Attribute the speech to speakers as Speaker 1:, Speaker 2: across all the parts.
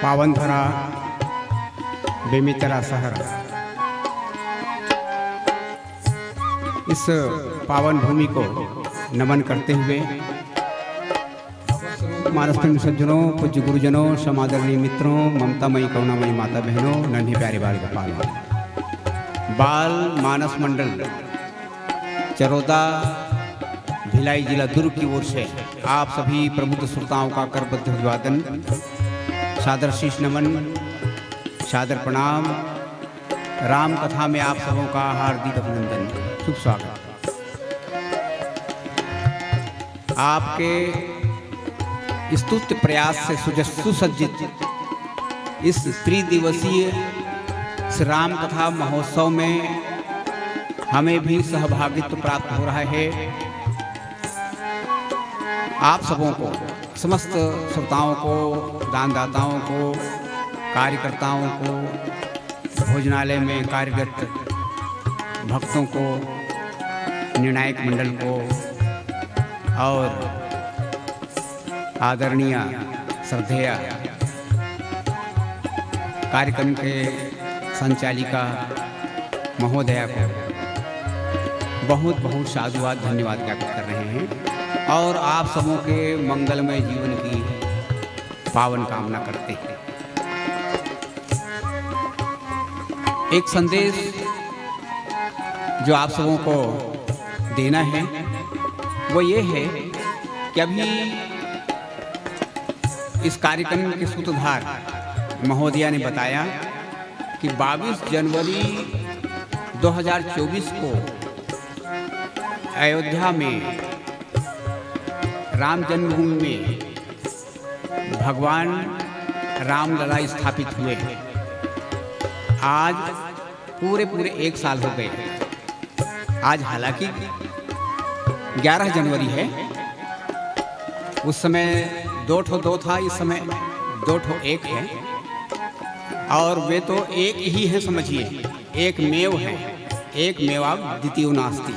Speaker 1: पावन धरा बेमितरा शहर, इस पावन भूमि को नमन करते हुए मानस प्रेमी सज्जनों, पूज्य गुरुजनों, समादरणीय मित्रों, ममतामयी करुणामयी माता बहनों, नन्हे प्यारे बाल गोपाल बाल मानस मंडल चरोदा भिलाई जिला दुर्ग की ओर से आप सभी प्रबुद्ध श्रोताओं का करबद्ध अभिवादन, सादर शीश नमन, सादर प्रणाम। राम कथा में आप सबों का हार्दिक अभिनंदन, शुभ स्वागत। आपके स्तुत्य प्रयास से सुसज्जित इस त्रिदिवसीय श्री राम कथा महोत्सव में हमें भी सहभागित्व प्राप्त हो रहा है। आप सबों को, समस्त श्रोताओं को, दानदाताओं को, कार्यकर्ताओं को, भोजनालय में कार्यरत भक्तों को, निर्णायक मंडल को और आदरणीय श्रद्धेय कार्यक्रम के संचालिका महोदया को बहुत बहुत साधुवाद धन्यवाद ज्ञापित कर रहे हैं और आप सबों के मंगलमय जीवन की पावन कामना करते हैं। एक संदेश जो आप सबों को देना है वो ये है कि अभी इस कार्यक्रम के सूत्रधार महोदया ने बताया कि 22 जनवरी 2024 को अयोध्या में राम जन्मभूमि में भगवान रामलला स्थापित हुए हैं। आज पूरे 1 साल हो गए। आज हालांकि 11 जनवरी है, उस समय 2 था, इस समय 2 है और वे तो एक ही है, समझिए, एक मेव है, एक मेवा द्वितीयो नास्ति।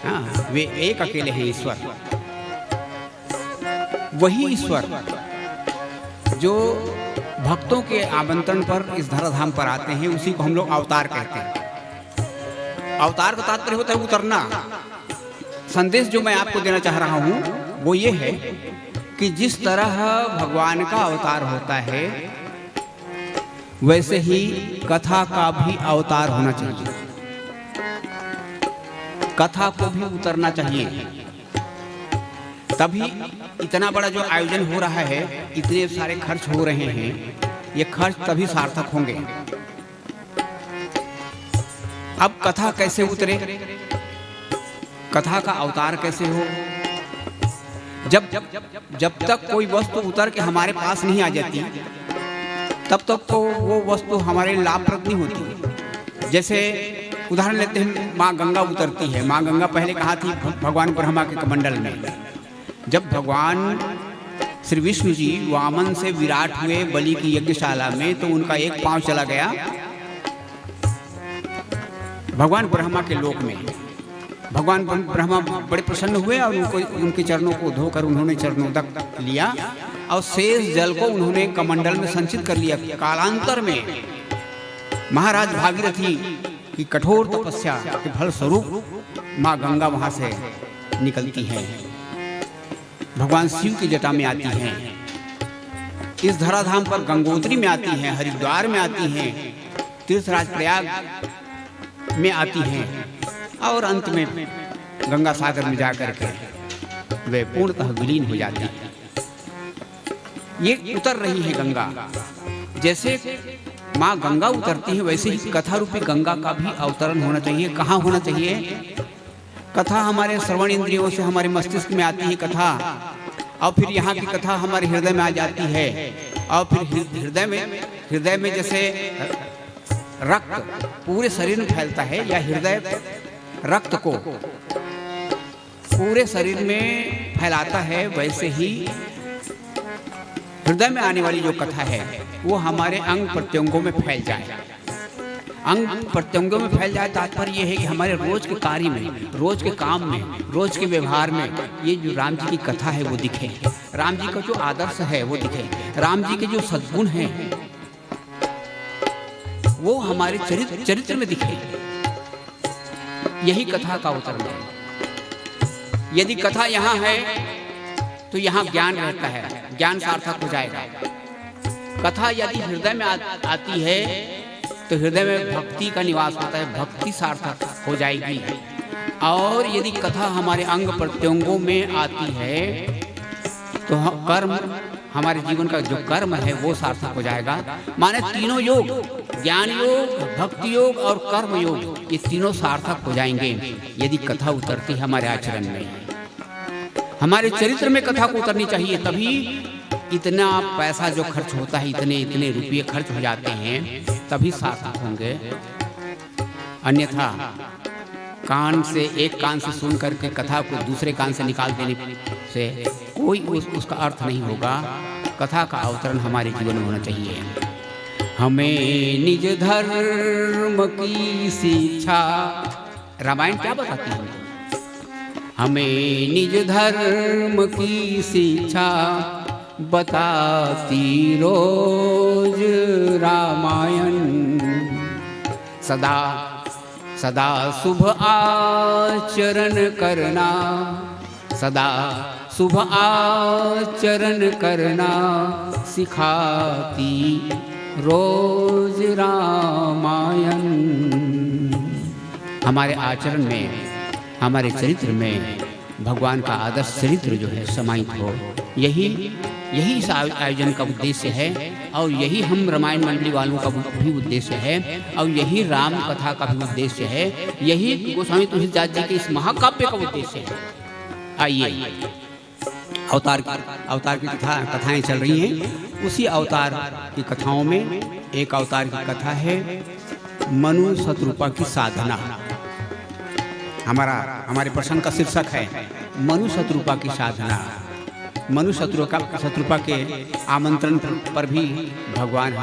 Speaker 1: हाँ, वे एक अकेले हैं ईश्वर। वही ईश्वर जो भक्तों के आमंत्रण पर इस धराधाम पर आते हैं, उसी को हम लोग अवतार कहते हैं। अवतार का तात्पर्य होता है उतरना। संदेश जो मैं आपको देना चाह रहा हूँ वो ये है कि जिस तरह भगवान का अवतार होता है वैसे ही कथा का भी अवतार होना चाहिए। कथा को भी उतरना चाहिए, तभी इतना बड़ा जो आयोजन हो रहा है, इतने सारे खर्च हो रहे हैं, ये खर्च तभी सार्थक होंगे। अब कथा कैसे उतरे, कथा का अवतार कैसे हो? जब तक कोई वस्तु उतर के हमारे पास नहीं आ जाती तब तक तो वो वस्तु हमारे लाभप्रद नहीं होती। जैसे उदाहरण लेते हैं, माँ गंगा उतरती है। माँ गंगा पहले कहाँ थी? भगवान ब्रह्मा के कमंडल में। जब भगवान श्री विष्णु जी वामन से विराट हुए बलि की यज्ञशाला में, तो उनका एक पांव चला गया भगवान ब्रह्मा के लोक में। भगवान ब्रह्मा बड़े प्रसन्न हुए और उनके चरणों को धोकर उन्होंने चरणोदक लिया और शेष जल को उन्होंने कमंडल में संचित कर लिया। कालांतर में महाराज भागीरथी की कठोर तपस्या के फल स्वरूप माँ गंगा वहां से निकलती हैं, भगवान शिव की जटा में आती हैं, इस धराधाम पर गंगोत्री में आती हैं, हरिद्वार में आती हैं, तीर्थराज प्रयाग में आती हैं और अंत में गंगा सागर में जाकर के वे पूर्णतः विलीन हो जाती हैं। ये उतर रही है गंगा। जैसे माँ गंगा उतरती है वैसे ही कथा रूपी गंगा का भी अवतरण होना चाहिए। कहाँ होना चाहिए? कथा हमारे श्रवण इंद्रियों से हमारे मस्तिष्क में आती है कथा, और फिर यहाँ की कथा हमारे हृदय में आ जाती है, और फिर हृदय में जैसे रक्त पूरे शरीर में फैलता है, या हृदय रक्त को पूरे शरीर में फैलाता है, वैसे ही हृदय में आने वाली जो कथा है वो हमारे अंग प्रत्यंगों में फैल जाए। अंग प्रत्यंगों में फैल जाए, तात्पर्य ये है कि हमारे रोज के कार्य में, रोज के काम में, रोज के व्यवहार में ये जो राम जी की कथा है वो दिखे। राम जी का जो आदर्श है वो दिखे, राम जी के जो सद्गुण हैं वो हमारे चरित्र में दिखे। यही कथा का उतरना है। यदि कथा यहाँ है तो यहाँ ज्ञान रहता है, ज्ञान सार्थक हो जाएगा। कथा यदि हृदय में आती है तो हृदय में भक्ति का निवास होता है, भक्ति सार्थक हो जाएगी। और यदि कथा हमारे अंग प्रत्यंगों में आती है तो कर्म, हमारे जीवन का जो कर्म है वो सार्थक हो जाएगा। माने तीनों योग, ज्ञान योग, भक्ति योग और कर्म योग, ये तीनों सार्थक हो जाएंगे यदि कथा उतरती है हमारे आचरण में। हमारे चरित्र में कथा को उतरनी चाहिए, तभी इतना पैसा जो खर्च होता है, इतने रुपये खर्च हो जाते हैं, तभी सार्थक होंगे। अन्यथा कान से, एक कान से सुन करके कथा को दूसरे कान से निकाल देने से कोई उसका अर्थ नहीं होगा। कथा का अवतरण हमारे जीवन में होना चाहिए। हमें निज धर्म की शिक्षा, रामायण क्या बताती है? हमें निज धर्म की शिक्षा बताती रोज रामायण। सदा सदा शुभ आचरण करना, सदा शुभ आचरण करना सिखाती रोज रामायण। हमारे आचरण में, हमारे चरित्र में भगवान का आदर्श चरित्र जो है समाहित हो, यही इस आयोजन का उद्देश्य है। और यही हम रामायण मंडली वालों का भी उद्देश्य है, और यही राम कथा का भी उद्देश्य है, यही गोस्वामी तुलसीदास जी के इस महाकाव्य का उद्देश्य है। आइए, अवतार की कथाएं चल रही हैं। उसी अवतार की कथाओं में एक अवतार की कथा है मनु शत्रुपा की साधना। हमारे प्रसंग का शीर्षक है मनु शत्रुपा की साधना। मनु शत्रुपा के आमंत्रण पर भी भगवान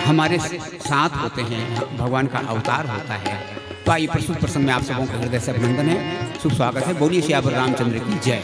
Speaker 1: हमारे साथ होते हैं, भगवान का अवतार होता है। तो आइए प्रस्तुत प्रसंग में आप सबों का हृदय से अभिनंदन है, शुभ स्वागत है। बोलिए सियावर रामचंद्र की जय।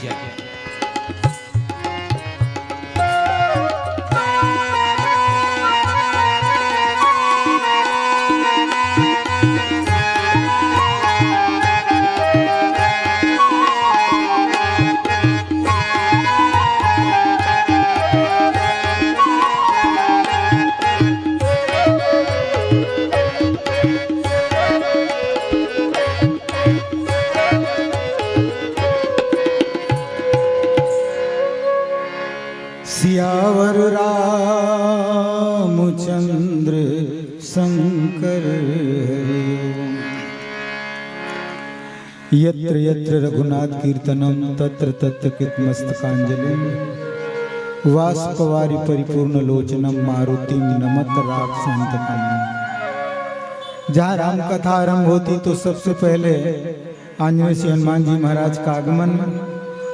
Speaker 2: सियावर रामचंद्र शंकर यत्र यत्र रघुनाथ कीर्तनम तत्र तत्र कृतमस्तकांजलिं वाष्पवारि परिपूर्ण लोचनम मारुतिम नमत राक्षसंतकम। जहाँ राम कथा आरंभ होती तो सबसे पहले आंजनेय से हनुमान जी महाराज का आगमन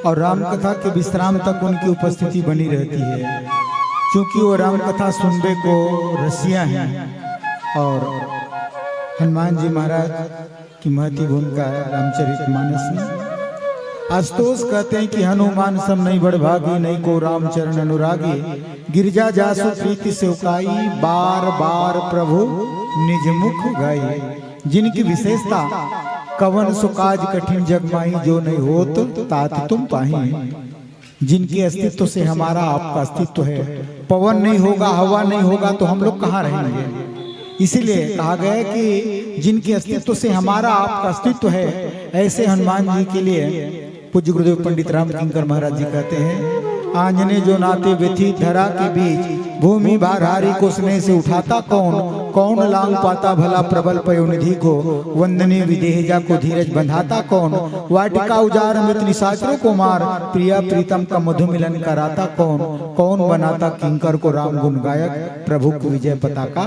Speaker 2: और राम कथा के विश्राम तक उनकी उपस्थिति बनी रहती है, क्योंकि वो राम कथा सुनने को रसिया हैं। और हनुमान जी महाराज की महती भूमिका है रामचरितमानस में। आशुतोष कहते हैं कि हनुमान सम नहीं बड़भागी, नहीं को रामचरण अनुरागी, गिरजा जासु प्रीति से उकाई, बार बार प्रभु निज मुख गाई। जिनकी विशेषता कवन सुकाज कठिन जगमाई, जो नहीं होत तात तुम पाही। जिनके अस्तित्व से हमारा आपका अस्तित्व है। पवन नहीं होगा, हवा नहीं होगा तो हम लोग कहाँ रहेंगे। इसीलिए कहा गया कि जिनके अस्तित्व से हमारा आपका अस्तित्व है, ऐसे हनुमान जी के लिए पूज्य गुरुदेव पंडित राम किंकर महाराज जी कहते हैं, आंजने जो नाते व्यथित धरा के बीच, भूमि भारहारी को स्नेह से उठाता कौन, कौन लांग पाता भला प्रबल पयोनिधि को, वंदनीय विदेहजा को धीरज बंधाता कौन, वाटिका उजार मृत निशाचरों को मार, प्रिया प्रीतम का मधु मिलन कराता कौन, कौन बनाता किंकर को राम गुण गायक, प्रभु को विजय पताका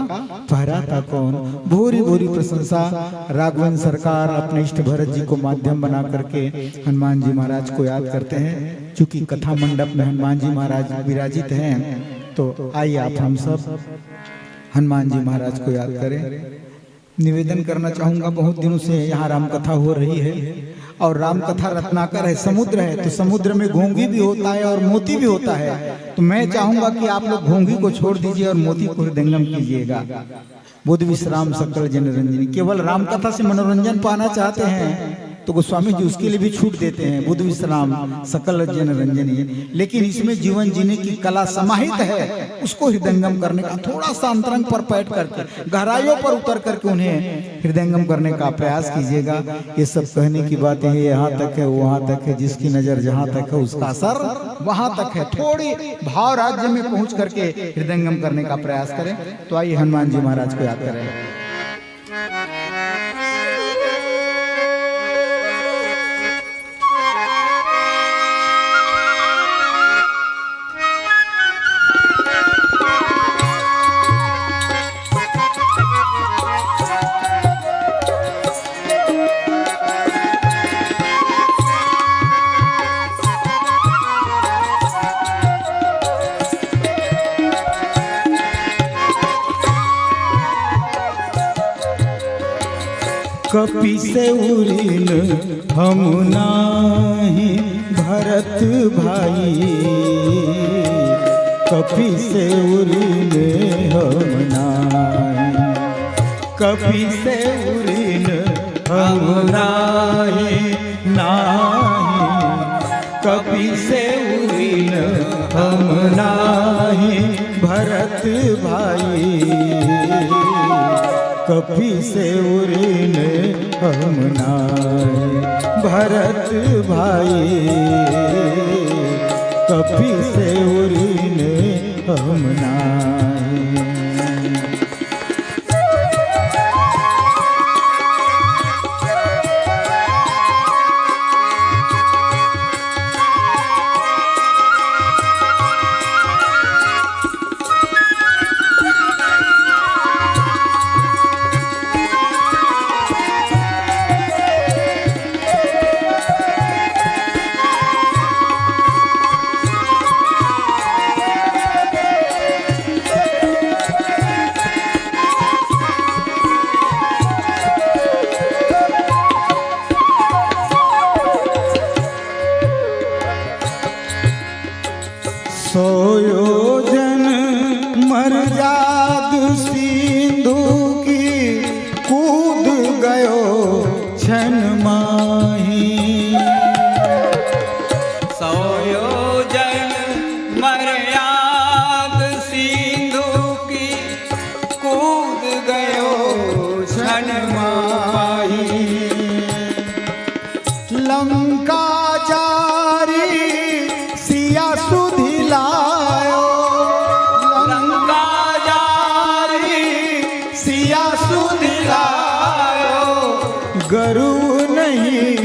Speaker 2: फहराता कौन। भूरी भूरी प्रशंसा राघवेंद्र सरकार अपने इष्ट भरत जी को माध्यम बना करके हनुमान जी महाराज को याद करते हैं। चूंकि कथा मंडप में हनुमान जी महाराज विराजित हैं, तो आइए आप हम सब हनुमान जी महाराज को याद करें। निवेदन करना चाहूँगा, बहुत दिनों से यहाँ राम कथा हो रही है और राम कथा रत्नाकर है, समुद्र है, तो समुद्र में घोंगी भी होता है और मोती भी होता है। तो मैं चाहूंगा कि आप लोग घोंगी को छोड़ दीजिए और मोती को हृदयंगम कीजिएगा। बुद्ध विश्राम सकल जनरंजनी, केवल राम कथा से मनोरंजन पाना चाहते हैं तो गोस्वामी जी उसके लिए भी छूट देते हैं, बुद्ध विश्राम सकल जनरंजनी। लेकिन इसमें जीवन जीने की कला समाहित है, उसको हृदयंगम करने का थोड़ा सा अंतरंग पर बैठ करके, गहराइयों पर उतर करके उन्हें हृदयंगम करने का प्रयास कीजिएगा। ये सब कहने की बातें हैं, यहाँ तक है वहाँ तक है, जिसकी नजर जहाँ तक है उसका असर वहाँ तक है। थोड़ी भाव राज्य में पहुँच करके हृदयंगम करने का प्रयास करें। तो आइए हनुमान जी महाराज को याद करें। कपि से उरिन हम नाही भरत भाई, कपि से उरिन हम नाही, कपि से उरिन हम नाही, कपि से उरिन हम नाही भरत भाई, कपि से उरिन हम नाही भरत भाई, कपि से उरिन हम नाही। सोयोजन मर्याद सिंधु की कूद गयो क्षण माही,
Speaker 1: सोयोजन मर्याद सिंधु की कूद गयो क्षण माही,
Speaker 2: लंका जारी सिया सुधि लायो,
Speaker 1: लंका जारी
Speaker 2: सिया सुधि लायो, गरु नहीं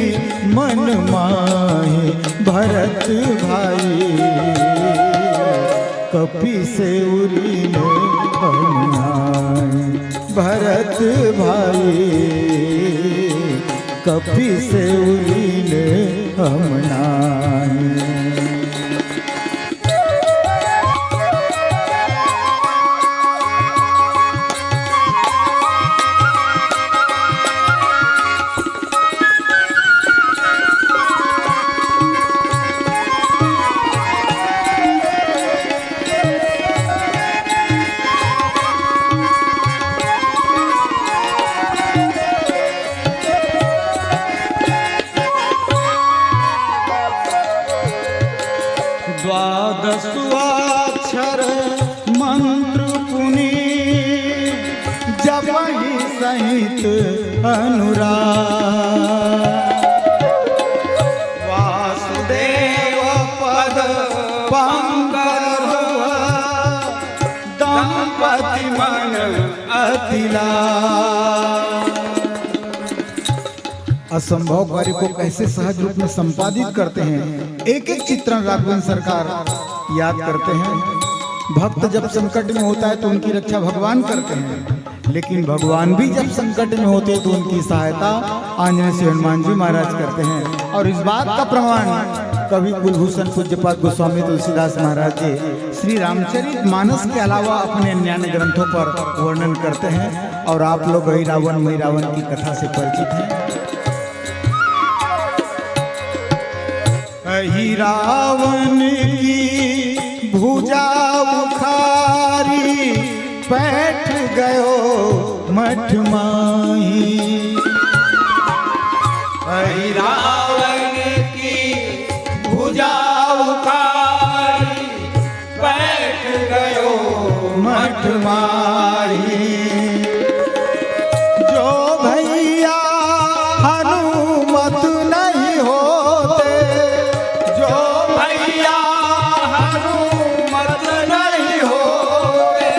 Speaker 2: मन माहे भरत भाई, कपि से उरिन हम नाही भरत भाई, कपि से उरिन हम नाही। द्वादशाक्षर मंत्र पुनि जपहि सहित अनुराग, वासुदेव पद पंकज दंपति मन अतिला। असंभव कार्य को कैसे सहज रूप में संपादित करते हैं, एक एक चित्रण राघवेंद्र सरकार याद करते हैं। भक्त जब संकट में होता है तो उनकी रक्षा भगवान करते हैं, लेकिन भगवान भी जब संकट में होते हैं तो उनकी सहायता आंजनेय श्री हनुमान जी महाराज करते हैं। और इस बात का प्रमाण कवि कुलभूषण पूज्यपाद गोस्वामी तुलसीदास महाराज जी श्री रामचरित मानस के अलावा अपने अन्य ग्रंथों पर वर्णन करते हैं। और आप लोग रावण मई रावण की कथा से परिचित हैं। अहि रावण की भुजा उखारी बैठ गयो मठ माही। अहि
Speaker 1: रावण की भुजा उखारी बैठ गयो
Speaker 2: मठ माही। जो भैया हनुमत नहीं होते,
Speaker 1: जो भैया हनुमत नहीं होते,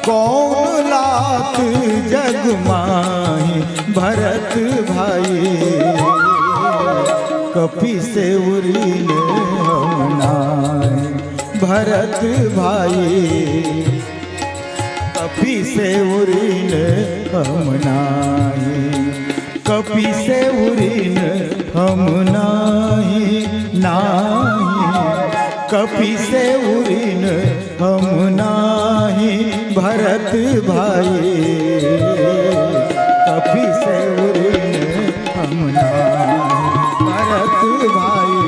Speaker 2: कौन लात जग माही। भरत भाई कपि से उरीन हम नाहि। भरत भाई कपि से उरीन हम नाहि। कपि से उरीन हम नाहि नाहि। कपि से उरीन हम नाहि। भरत भाई कपि से उरीन हम नाहि। भरत भाई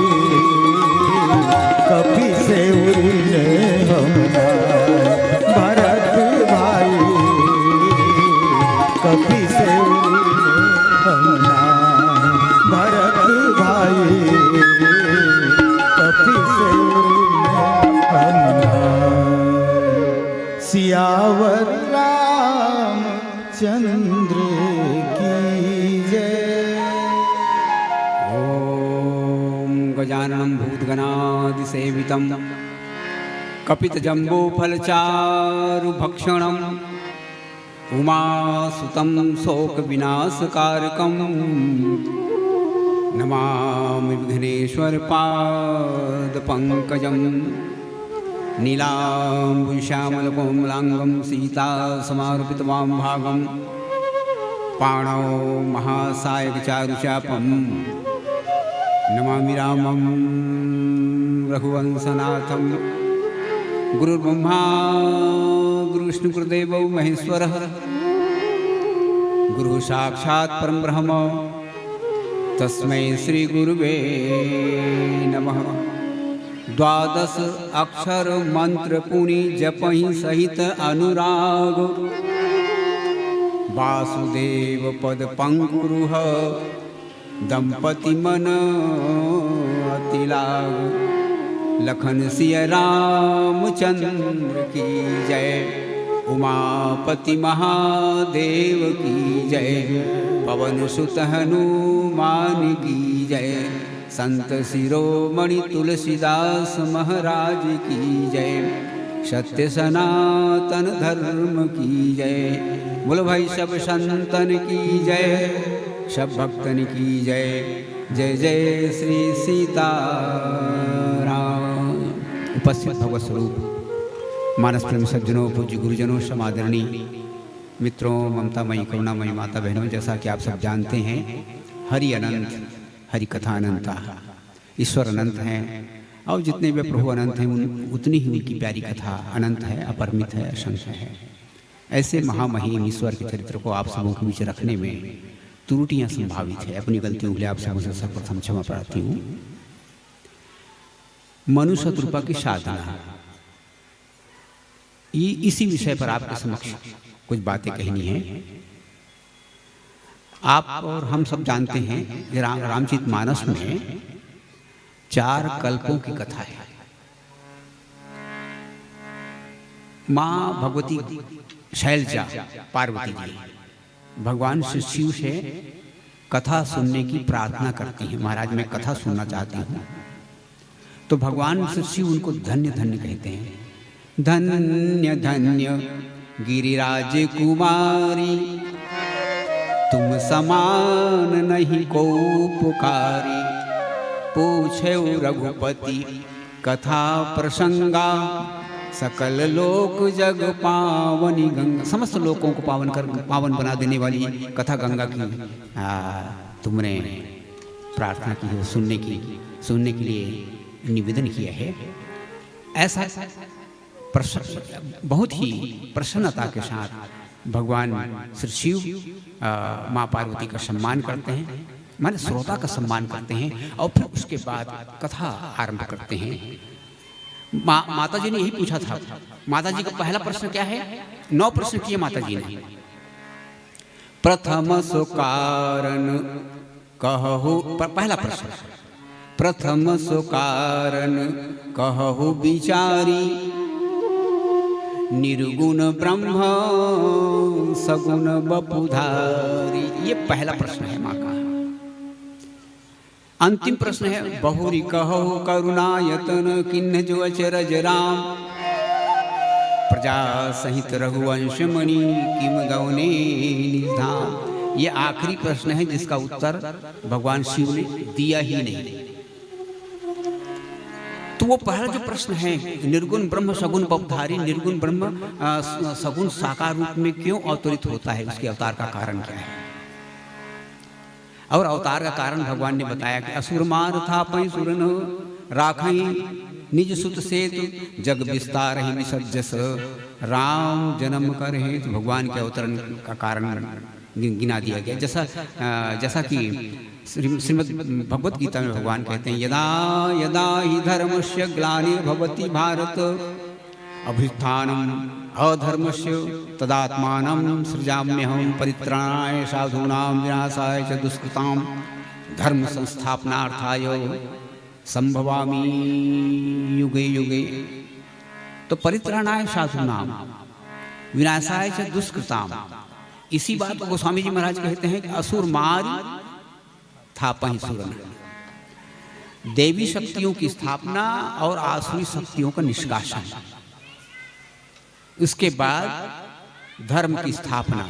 Speaker 2: कपि से उरीन हम नाहि। भरत भाई कपि से उरीन हम नाहि। भरत भाई कपि से उरीन हम नाहि। सियावर रामचंद्र की जय।
Speaker 1: ओम गजाननं भूतगणादिसेवितं कपितजम्बूफलचारुभक्षणम् उमासुतं शोकविनाशकारकं नमामि विघ्नेश्वरपादपङ्कजं। नीलाम्बुश्यामलकोमलाङ्गं सीतासमार्पितवां भागं पाणौ महासायकचारुचापं नमामि रामं रघुवंशनाथं। गुरुर्ब्रह्मा गुरुविष्णुगुरुदेवो महेश्वरः गुरु साक्षात् परब्रह्म तस्मै श्री गुरुवे नमः। 12 अक्षर मंत्र पुनि जपहि सहित अनुराग वासुदेव पद पंकुरुह दंपति मन अति लाग। लखन सिय रामचंद्र की जय। उमापति महादेव की जय। पवन सुत हनुमान की जय। संत शिरोमणि तुलसीदास महाराज की जय। सत्य सनातन धर्म की जय। बोलो भाई सब संतन की जय, सब भक्तन की जय। जय जय श्री सीताराम। उपस्थित भगवत स्वरूप मानस प्रेम सज्जनों, पूज्य गुरुजनों, समादरणीय मित्रों, ममतामयी करुणामयी माता बहनों, जैसा कि आप सब जानते हैं हरि अनंत, हरि कथा अनंत, ईश्वर अनंत हैं और जितने भी प्रभु अनंत हैं उतनी ही उनकी प्यारी कथा अनंत है, अपरिमित है, असंख्य है। ऐसे महामहिम ईश्वर के चरित्र को आप सबों के बीच रखने में त्रुटियां संभावित है। अपनी गलतियों के लिए आप सबों से सर्वप्रथम क्षमा प्रार्थी हूँ। मनुष्य कृपा की साधना, इसी विषय पर आपके समक्ष कुछ बातें कहनी है। आप और हम सब जानते हैं कि रामचरित मानस में 4 कल्पों की कथा है। माँ भगवती शैलजा पार्वती जी भगवान श्री शिव से कथा सुनने की प्रार्थना करती हैं। महाराज मैं कथा सुनना चाहती हूँ। तो भगवान श्री शिव उनको धन्य धन्य कहते हैं। धन्य धन्य गिरिराज कुमारी, तुम समान नहीं को पुकारी। पूछे रघुपति कथा प्रसंगा, सकल लोक जग पावनी गंगा। समस्त लोकों को पावन बना देने वाली कथा गंगा की तुमने प्रार्थना की है, सुनने के लिए निवेदन किया है। ऐसा बहुत ही प्रसन्नता के साथ भगवान श्री शिव माँ पार्वती का सम्मान करते हैं। माने श्रोता का सम्मान करते हैं और फिर उसके बाद कथा आरंभ करते हैं। माता जी ने यही पूछा था। माता जी का पहला प्रश्न क्या है? 9 प्रश्न किए माता जी ने। प्रथम सो कारण कहु, पहला प्रश्न, प्रथम सो कारण कहु विचारी, निर्गुण ब्रह्म सगुण बपुधारी। ये पहला प्रश्न है माँ का। अंतिम प्रश्न है बहुरी कहो करुणायतन किन्न जो अचरज राम, प्रजा सहित रघुवंश मणि किम गौने निधाम। ये आखिरी प्रश्न है जिसका उत्तर भगवान शिव ने दिया ही नहीं। तो वो पहला जो प्रश्न है, निर्गुण ब्रह्म सगुण बपधारी, निर्गुण ब्रह्म सगुण साकार रूप में क्यों अवतरित होता है, उसके अवतार का कारण क्या है? और अवतार का कारण भगवान ने बताया कि असुर मार था पै सुरन राखई निज सुत सेतु जग विस्तार ही विसर्जस, राम जन्म कर हेतु भगवान के अवतरण का कारण गिना दिया गया। जैसा कि श्रीमद् भगवत गीता में भगवान कहते हैं यदा यदा ही धर्मस्य ग्लानिर्भवति भारत अभ्युत्थानम् अधर्मस्य तदात्मानं सृजाम्यहं परित्राणाय साधूनां विनाशाय च दुष्कृतां धर्म संस्थापनार्थाय संभवामि युगे युगे। तो परित्राणाय साधूनां विनाशाय च दुष्कृतां, इसी बात को गोस्वामी जी महाराज कहते हैं कि असुर मार था पहि सुरन, देवी शक्तियों की स्थापना और आसुरी शक्तियों का निष्कासन, इसके बाद धर्म की स्थापना,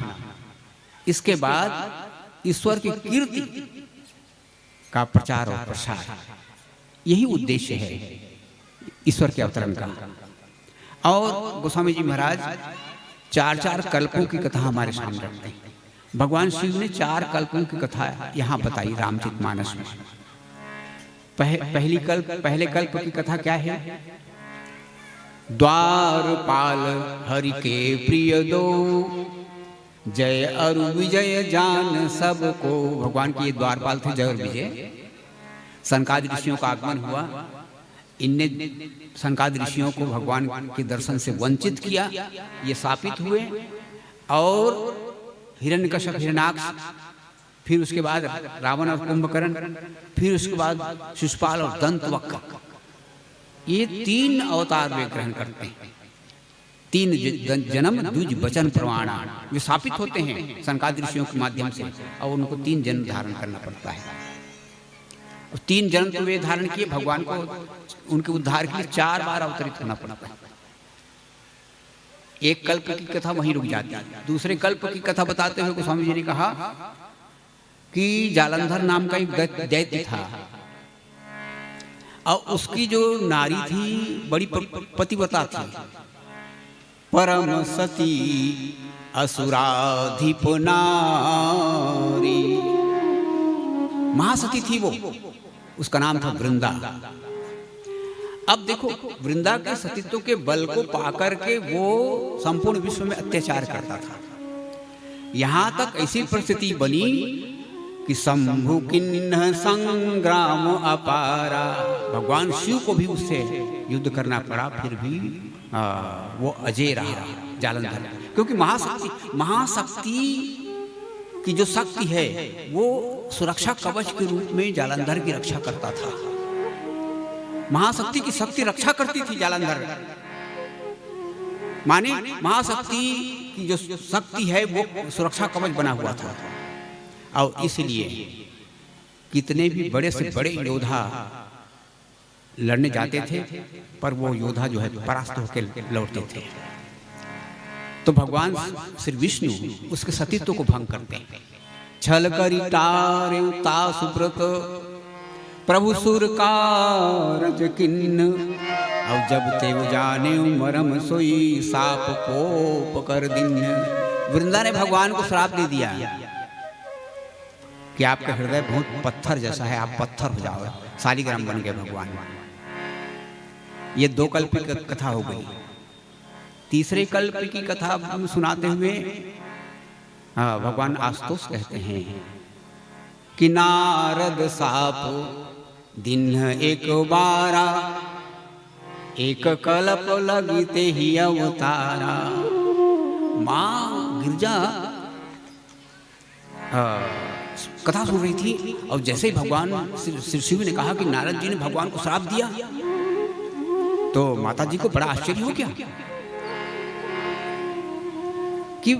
Speaker 1: इसके बाद ईश्वर की कीर्ति का प्रचार और प्रसार। यही उद्देश्य है ईश्वर के अवतरण का। और गोस्वामी जी महाराज 4 कल्पों की कथा हमारे सामने रखते हैं। भगवान शिव ने 4 कल्पों की कथा यहाँ बताई रामचरितमानस में। पहले कल्प की कथा क्या है? द्वारपाल हरि के प्रिय दो, जय अरु विजय जान सबको। भगवान के ये द्वारपाल थे जय और विजय। सनकादि ऋषियों का आगमन हुआ, इनने सनकादि ऋषियों को भगवान के दर्शन से वंचित किया, ये शापित हुए। और हिरण्यकश्यप हिरण्याक्ष, फिर उसके बाद रावण और कुंभकर्ण, फिर उसके बाद शिशुपाल और दंतवक्र, ये 3 अवतार वे ग्रहण करते हैं। 3 जन्म द्विज वचन प्रमाण वे स्थापित होते हैं सनकादि ऋषियों के माध्यम से, और उनको 3 जन्म धारण करना पड़ता है। 3 जन्म तो वे धारण किए, भगवान को उनके उद्धार के लिए 4 बार अवतरित होना पड़ता है। एक कल्प की कथा वहीं रुक जाती है। दूसरे कल्प की कथा बताते हुए गोस्वामी जी ने कहा कि जालंधर नाम का एक दैत्य था, और उसकी जो नारी थी बड़ी पतिव्रता थी, परम सती असुराधिप नारी, महासती थी वो। उसका नाम था वृंदा। अब देखो, वृंदा के सतीत्व के बल को पाकर के वो संपूर्ण विश्व में अत्याचार करता था। यहां तक ऐसी परिस्थिति बनी कि शंभु किन्ह संग्राम अपारा, भगवान शिव को भी उससे युद्ध करना पड़ा, फिर भी वो अजय रहा जालंधर। क्योंकि महाशक्ति की जो शक्ति है वो सुरक्षा कवच के रूप में जालंधर की रक्षा करता था। महाशक्ति की शक्ति रक्षा करती थी जालंधर, माने महाशक्ति की जो शक्ति है वो सुरक्षा कवच बना हुआ था। और इसलिए कितने भी बड़े से बड़े योद्धा लड़ने जाते थे, पर वो योद्धा जो है परास्त होकर लौटते थे। तो भगवान श्री विष्णु उसके सतीत्व को भंग करते हैं। छल करी तारे सुब्रत प्रभु सुर कारज किन्न, और जब तेव जाने मरम सोई साप कोप कर दिन। वृंदा ने भगवान को श्राप दे दिया कि आपका हृदय बहुत पत्थर जैसा है, आप पत्थर हो जाओ, शालिग्राम बन गए भगवान। ये 2 कल्प की कथा हो गई। तीसरे कल्प की कथा सुनाते हुए भगवान आशुतोष कहते हैं कि नारद साप दिन एक बारा, एक कल्प लगते ही अवतारा। माँ गिरजा कथा सुन रही थी और जैसे ही भगवान श्री शिव ने कहा कि नारद जी ने भगवान को श्राप दिया, तो माता जी को बड़ा आश्चर्य हो गया कि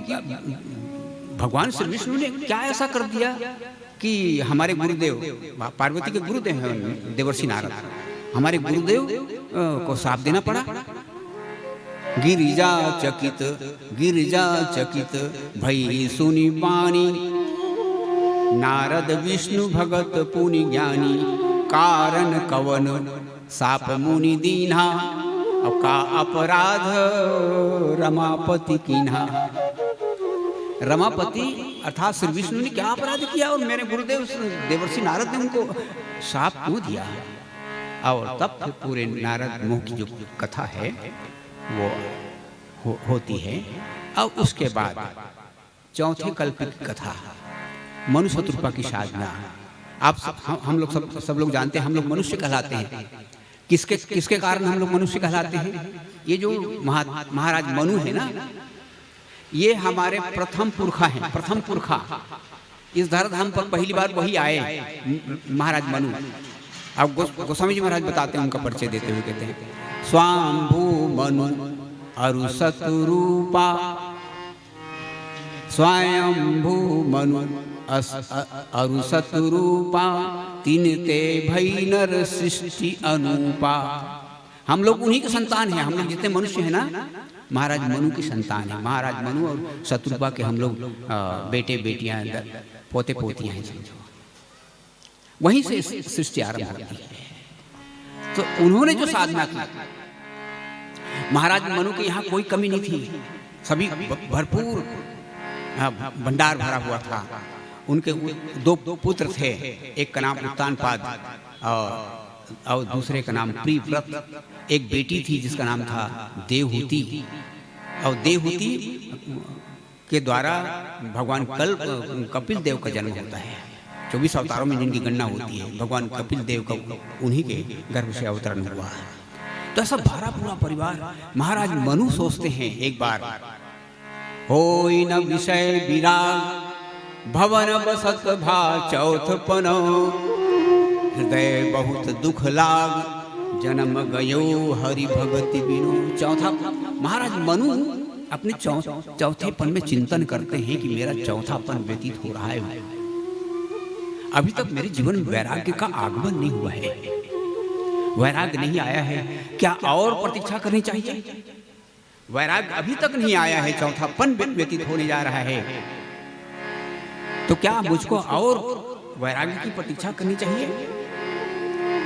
Speaker 1: भगवान श्री विष्णु ने क्या ऐसा कर दिया कि हमारे गुरुदेव, पार्वती के गुरुदेव हैं देवर्षि नारद, हमारे गुरुदेव को श्राप देना पड़ा। गिरिजा चकित भई सुनि पानी, नारद विष्णु भगत पुनि ज्ञानी, कारण कवन साप मुनि दीन्हा, अब का अपराध रमापति कीन्हा। रमापति अर्थात श्री विष्णु ने क्या अपराध किया और मेरे गुरुदेव देवर्षि नारद ने उनको शाप क्यों दिया। और तब फिर पूरे नारद मुख की जो कथा है वो होती है। और उसके बाद चौथे कल्प की कथा मनुष्य शत्रुपा की साधना। आप हम लोग सब लोग जानते हैं, हम लोग मनुष्य कहलाते हैं। किसके कारण हम लोग मनुष्य कहलाते हैं? ये जो महाराज मनु है ना, ये हमारे प्रथम पुरखा हैं, प्रथम पुरखा। इस धराधाम पर पहली बार वही आए महाराज मनु। अब गोस्वामी जी महाराज बताते हैं, उनका परिचय देते हुए कहते हैं, स्वाम्भू मनु अरु शत्रुपा, स्वयंभू मनु अरु शत्रुपा, तीन ते भई नर सृष्टि अनूपा। हम लोग उन्हीं के संतान हैं। हम लोग जितने मनुष्य हैं ना, महाराज मनु की संतान है। महाराज मनु और शत्रुपा के हम लोग बेटे बेटियां पोते पोतियां हैं, समझो। वहीं से सृष्टि आरंभ होती है। तो उन्होंने जो साधना की, महाराज मनु के यहाँ कोई कमी नहीं थी, सभी भरपूर भंडार भरा हुआ था। उनके दो पुत्र थे, एक का नाम उत्तानपाद और दूसरे का नाम प्रिव्रत। एक बेटी थी जिसका नाम था देवहूति। और देवहूति के द्वारा भगवान कपिल देव का जन्म होता है। 24 अवतारों में जिनकी गणना होती है, भगवान कपिल देव का उन्हीं के गर्भ से अवतरण हुआ है। तो ऐसा भरा पूरा परिवार। महाराज मनु सोचते हैं एक बार, होई न विषय विराग, भवन बसत भा चौथपन, हृदय बहुत दुख लाग, जन्म गयो हरि भगति बिनु। चौथा, महाराज मनु अपने चौथेपन में चिंतन करते हैं कि मेरा चौथापन व्यतीत हो रहा है, अभी तक मेरे जीवन में वैराग्य का आगमन नहीं हुआ है, वैराग्य नहीं आया है। क्या और प्रतीक्षा करनी चाहिए? वैराग्य अभी तक नहीं आया है, चौथापन व्यतीत होने जा रहा है। तो क्या मुझको और वैराग्य की प्रतीक्षा करनी चाहिए?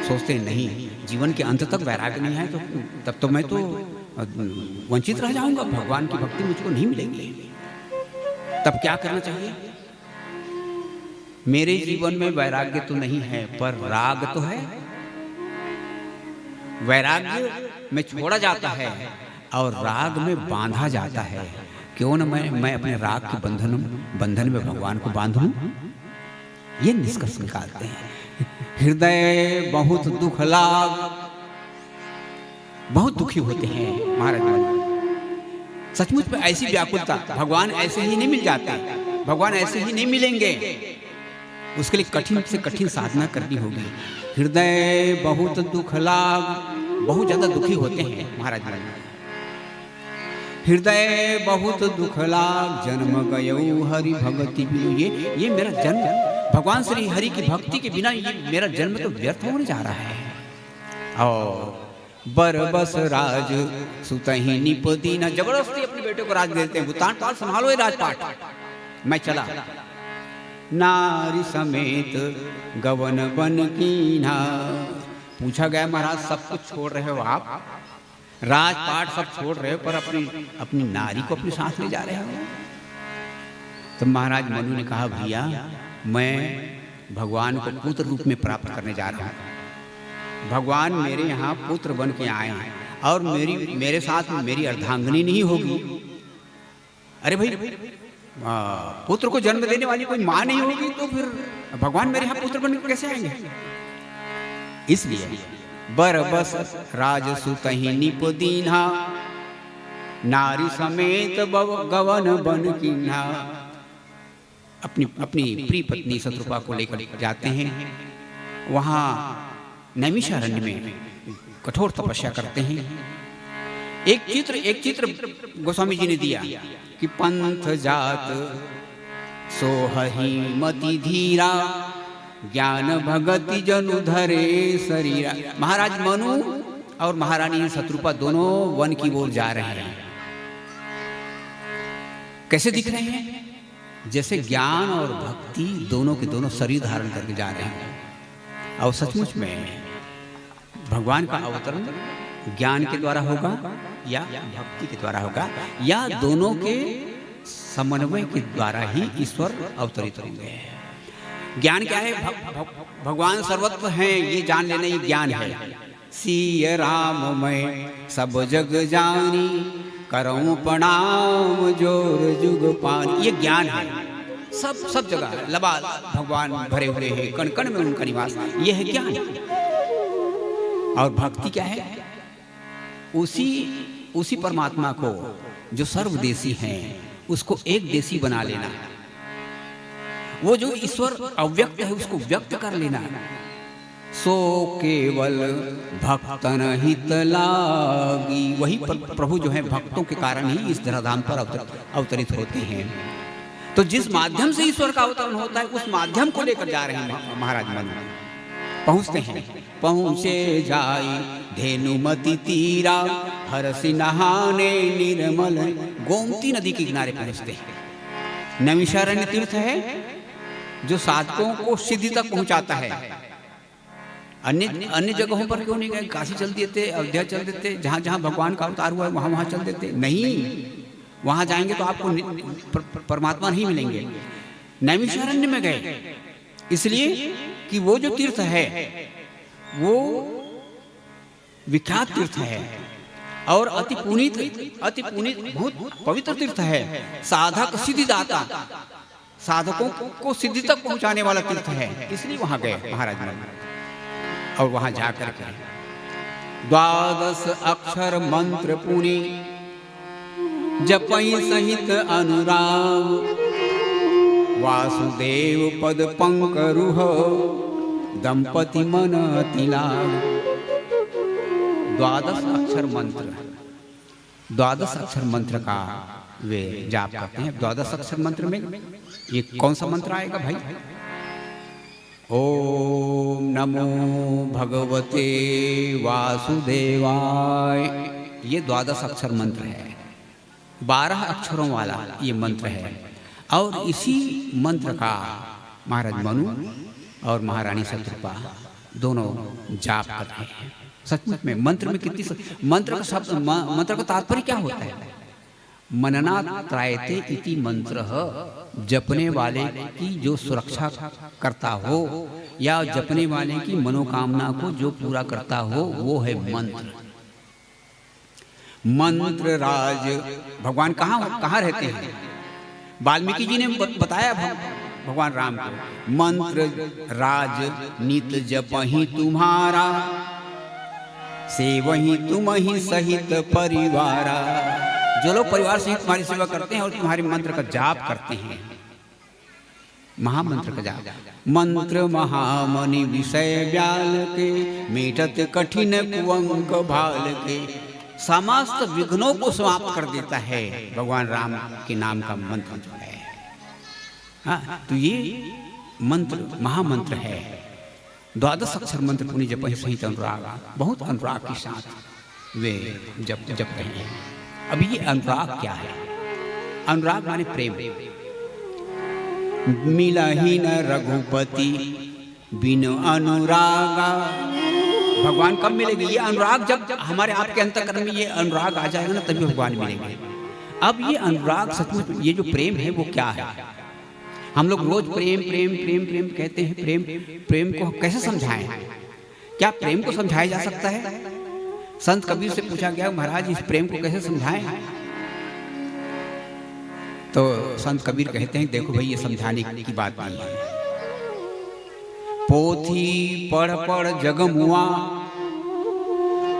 Speaker 1: सोचते नहीं, जीवन के अंत तक वैराग्य नहीं है तो तब तो मैं तो वंचित रह जाऊंगा, भगवान की भक्ति मुझको नहीं मिलेगी। तब क्या करना चाहिए? मेरे जीवन में वैराग्य तो नहीं है, पर राग तो है। वैराग्य में छोड़ा जाता है और राग में बांधा जाता है। क्यों न मैं अपने राग के बंधन में भगवान को बांध लूं। ये निष्कर्ष निकालते हैं। हृदय बहुत दुख लाग, बहुत दुखी होते हैं महाराज मनु। सचमुच में ऐसी व्याकुलता, भगवान ऐसे ही नहीं मिल जाते, भगवान ऐसे ही नहीं मिलेंगे। उसके लिए कठिन से कठिन साधना करनी होगी। हृदय बहुत दुख लाग, बहुत ज्यादा दुखी होते हैं महाराज मनु। हृदय बहुत दुख लाग, जन्म गयो हरि भगति बिनु। ये मेरा जन्म, भगवान श्री हरि की भक्ति के बिना ये मेरा जन्म तो व्यर्थ होने जा रहा है। और बरबस राज सुतहि निपदीना, जबरदस्ती अपने बेटे को राज देते हैं। उत्तानपाद संभालो ये राजपाट, मैं चला। नारी समेत गवन बन कीन्हा। पूछा गया, महाराज सब कुछ छोड़ रहे हो आप, राजपाट सब छोड़ रहे हो, पर अपनी नारी को अपने साथ ले जा रहे हो। तो महाराज मनु ने कहा, भैया मैं भगवान को पुत्र रूप में प्राप्त करने जा रहा हूँ। भगवान मेरे यहाँ पुत्र बन के आए हैं और मेरे साथ मेरी अर्धांगिनी नहीं होगी। अरे भाई पुत्र को जन्म देने वाली कोई माँ नहीं होगी तो फिर भगवान मेरे यहाँ पुत्र बनकर कैसे आएंगे? इसलिए बरबस राजसुतहि निप दीन्हा, नारी समेत गवन बन कीन्हा। अपनी प्रिय पत्नी शत्रुपा को लेकर जाते हैं, वहाँ नैमिषारण्य में कठोर तपस्या करते हैं। एक चित्र गोस्वामी जी ने दिया कि पंथ जात सोहहि मति धीरा, ज्ञान भगति जनु धरे शरीरा। महाराज मनु और महारानी शत्रुपा दोनों वन की ओर जा रहे हैं। कैसे दिख रहे हैं? जैसे ज्ञान और भक्ति दोनों के दोनों शरीर धारण करके जा रहे हैं। और सचमुच में भगवान का अवतरण ज्ञान के द्वारा होगा या भक्ति के द्वारा होगा, या दोनों के समन्वय के द्वारा ही ईश्वर अवतरित होंगे। ज्ञान क्या है? भगवान सर्वत्र हैं, ये जान लेना ही ज्ञान है। सिय राम मैं सब जग जानी, करऊं प्रणाम जोर जुग पानी। ये ज्ञान है। सब जगह लबाल भगवान भरे हुए हैं, कण कण में उनका निवास। ये है ज्ञान। और भक्ति क्या है? उसी परमात्मा को जो सर्वदेशी हैं उसको एक देशी बना लेना। वो जो ईश्वर अव्यक्त है उसको व्यक्त कर लेना। सो केवल भक्तन हित लागी। वही प्रभु जो है भक्तों के कारण ही इस धराधाम पर अवतरित होते हैं। तो जिस माध्यम से ईश्वर का अवतरण होता है उस माध्यम को लेकर जा रहे हैं महाराज मनु। पहुंचते हैं, पहुंचे जाई धेनुमति तीरा, हरसि नहाने निर्मल। गोमती नदी के किनारे पहुंचते हैं। नैमिषारण्य तीर्थ है जो साधकों को सिद्धि तक पहुंचाता है। अन्य जगहों पर क्यों नहीं गए? काशी चल देते, अयोध्या चल देते, जहाँ जहाँ भगवान का अवतार हुआ है वहाँ चल देते। नहीं, वहाँ जाएंगे तो आपको परमात्मा नहीं मिलेंगे। नैमिषारण्य में गए इसलिए कि वो जो तीर्थ है वो विख्यात तीर्थ है और अति पुनीत बहुत पवित्र तीर्थ है। साधक सिद्धिदाता, साधकों को सिद्धि तक पहुंचाने वाला तीर्थ है। इसलिए वहां गए महाराज मनु। और वहां जाकर के 12 अक्षर मंत्र पुनि, जपई सहित अनुराग, वासुदेव पद पंकरुह, दंपति मन अति लाग। 12 अक्षर मंत्र, 12 अक्षर मंत्र का वे जाप करते हैं। 12 अक्षर मंत्र में ये कौन सा मंत्र आएगा भाई? ओम नमो भगवते वासुदेवाय। ये 12 अक्षर मंत्र है। 12 अक्षरों वाला ये मंत्र है। और इसी मंत्र का महाराज मनु और महारानी शत्रुपा दोनों जाप करते हैं। सचमुच में मंत्र में कितनी मंत्र का शब्द, मंत्र का तात्पर्य क्या होता है? मनना त्रायते इति मंत्र, जपने वाले की जो सुरक्षा करता हो या जपने वाले की मनोकामना को जो पूरा करता हो वो है मंत्र। मंत्र राज भगवान कहाँ रहते हैं? वाल्मीकि जी ने बताया भगवान राम को, मंत्र राज नित जपहि तुम्हारा, सेवहि तुमहि सहित परिवारा। जो लोग परिवार सहित तुम्हारी सेवा करते हैं और तुम्हारे मंत्र का जाप करते हैं, महामंत्र का जाप। मंत्र महामणि विषय व्याल के, मीठत कठिन कुअंक भाल के। समस्त विघ्नों को समाप्त कर देता है भगवान राम के नाम का मंत्र जो है। हाँ, तो ये मंत्र महामंत्र है। 12 अक्षर मंत्र पुनि जपहि सहित अनुराग। बहुत अनुराग के साथ वे जप रहे हैं। अभी ये अनुराग क्या है? अनुराग माने प्रेम। मिलहि न रघुपति बिन अनुरागा। भगवान कब मिलेंगे? ये अनुराग जब हमारे आपके अंतःकरण में ये अनुराग आ जाएगा ना तभी भगवान मिलेंगे। अब ये अनुराग सचमुच ये जो प्रेम है वो क्या है? हम लोग रोज प्रेम प्रेम प्रेम प्रेम कहते हैं। प्रेम को कैसे समझाएं? क्या प्रेम को समझाया जा सकता है? संत कबीर से पूछा गया, महाराज इस प्रेम को कैसे समझाएं? तो संत कबीर कहते हैं देखो भाई ये समझाने की बात नहीं है। पोथी पढ़ पढ़ जग मुआ,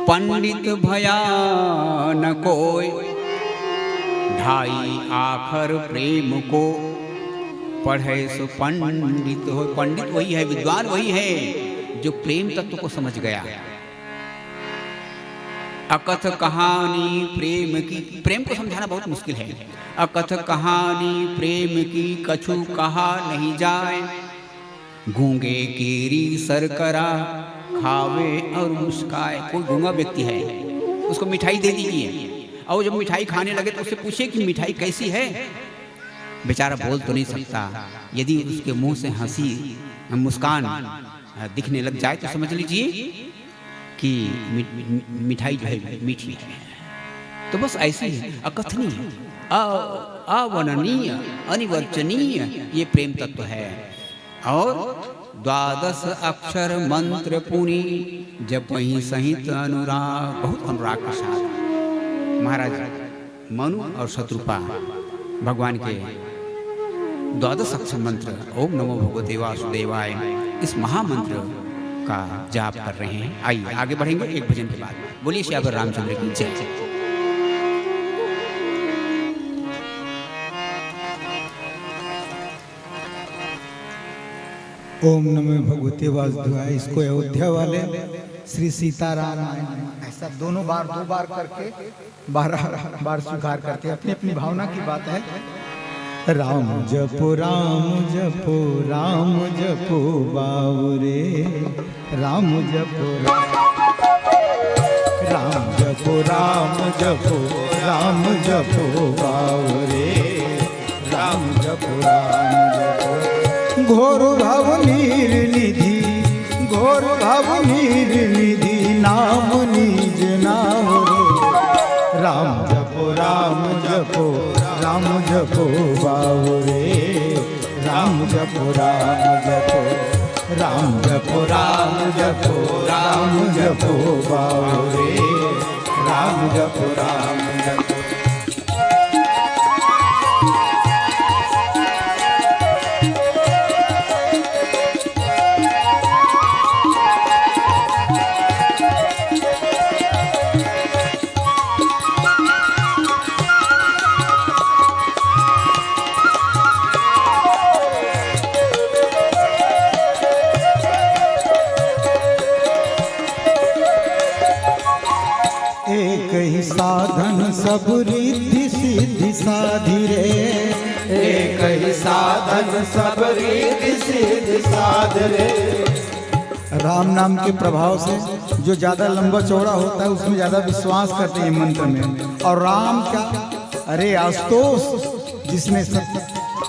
Speaker 1: पंडित भया न कोय, ढाई आखर प्रेम को, पढ़े सो पंडित हो। पंडित वही है, विद्वान वही है जो प्रेम तत्व को समझ गया। अकथ कहानी प्रेम की, प्रेम को समझाना बहुत मुश्किल है। अकथ कहानी प्रेम की, कछु कहा नहीं जाए, गूंगे केरी सरकरा, खावे और मुस्काए। कोई गूंगा व्यक्ति है, उसको मिठाई दे दीजिए, और जब मिठाई खाने लगे तो उससे पूछे कि मिठाई कैसी है। बेचारा बोल तो नहीं सकता, यदि उसके मुंह से हंसी मुस्कान दिखने लग जाए तो समझ लीजिए कि मिठाई जो है मीठी है। तो बस ऐसी है, अकथनीय, अवर्णनीय, अनिवर्चनीय ये प्रेम तत्व है। और 12 अक्षर मंत्र पुनि, जपहि सहित अनुराग। बहुत अनुराग के साथ महाराज मनु और शत्रुपा भगवान के 12 अक्षर मंत्र ओम नमो भगवते वासुदेवाय, इस महामंत्र का जाप कर रहे हैं। आइए आगे बढ़ेंगे एक भजन के बाद। बोलिए श्यावर रामचंद्र की जय।
Speaker 2: ओम नमो भगवते वासुदेवाय। इसको अयोध्या वाले श्री सीताराम ऐसा दो बार करके 12 बार स्वीकार करते हैं। अपनी अपनी भावना की बात है। राम जपो राम जपो राम जपो बावरे, राम जपो राम जपो राम जपो राम जपो बावरे, राम जपो राम जपो। घोर भव निधि, घोर भव निधि, नाम निज नाम रे, राम जपो राम जपो राम जपो बावरे, राम जपो राम जपो, राम जपो राम जपो राम जपो बावरे, राम जपो राम जपो। साधन सब रिद्धि सिद्धि साधि रे,
Speaker 3: एक ही साधन सब रिद्धि सिद्धि साध रे।
Speaker 2: राम नाम के प्रभाव से जो ज्यादा लंबा चौड़ा होता है उसमें ज्यादा विश्वास करते हैं मंत्र में। और राम क्या, अरे आशुतोष जिसने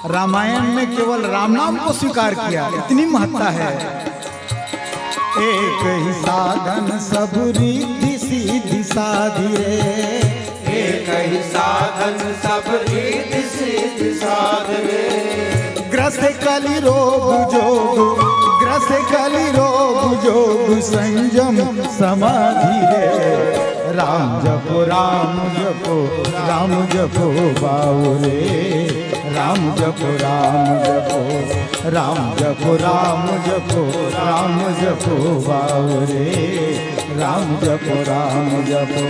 Speaker 2: रामायण में केवल राम नाम को स्वीकार किया, इतनी महत्ता है। एक ही साधन सब रिद्धि सिद्धि साधि रे,
Speaker 3: एक ही साधन सब रिद्धि सिद्धि साध रे।
Speaker 2: ग्रस्त कलि रोग जोग, ग्रस्त कलि रोग जोग, संयम समाधि रे, राम जपो राम जपो राम जपो बावरे, राम जपो राम जपो राम जपो राम जपो राम जपो बावरे, राम जपो राम जपो।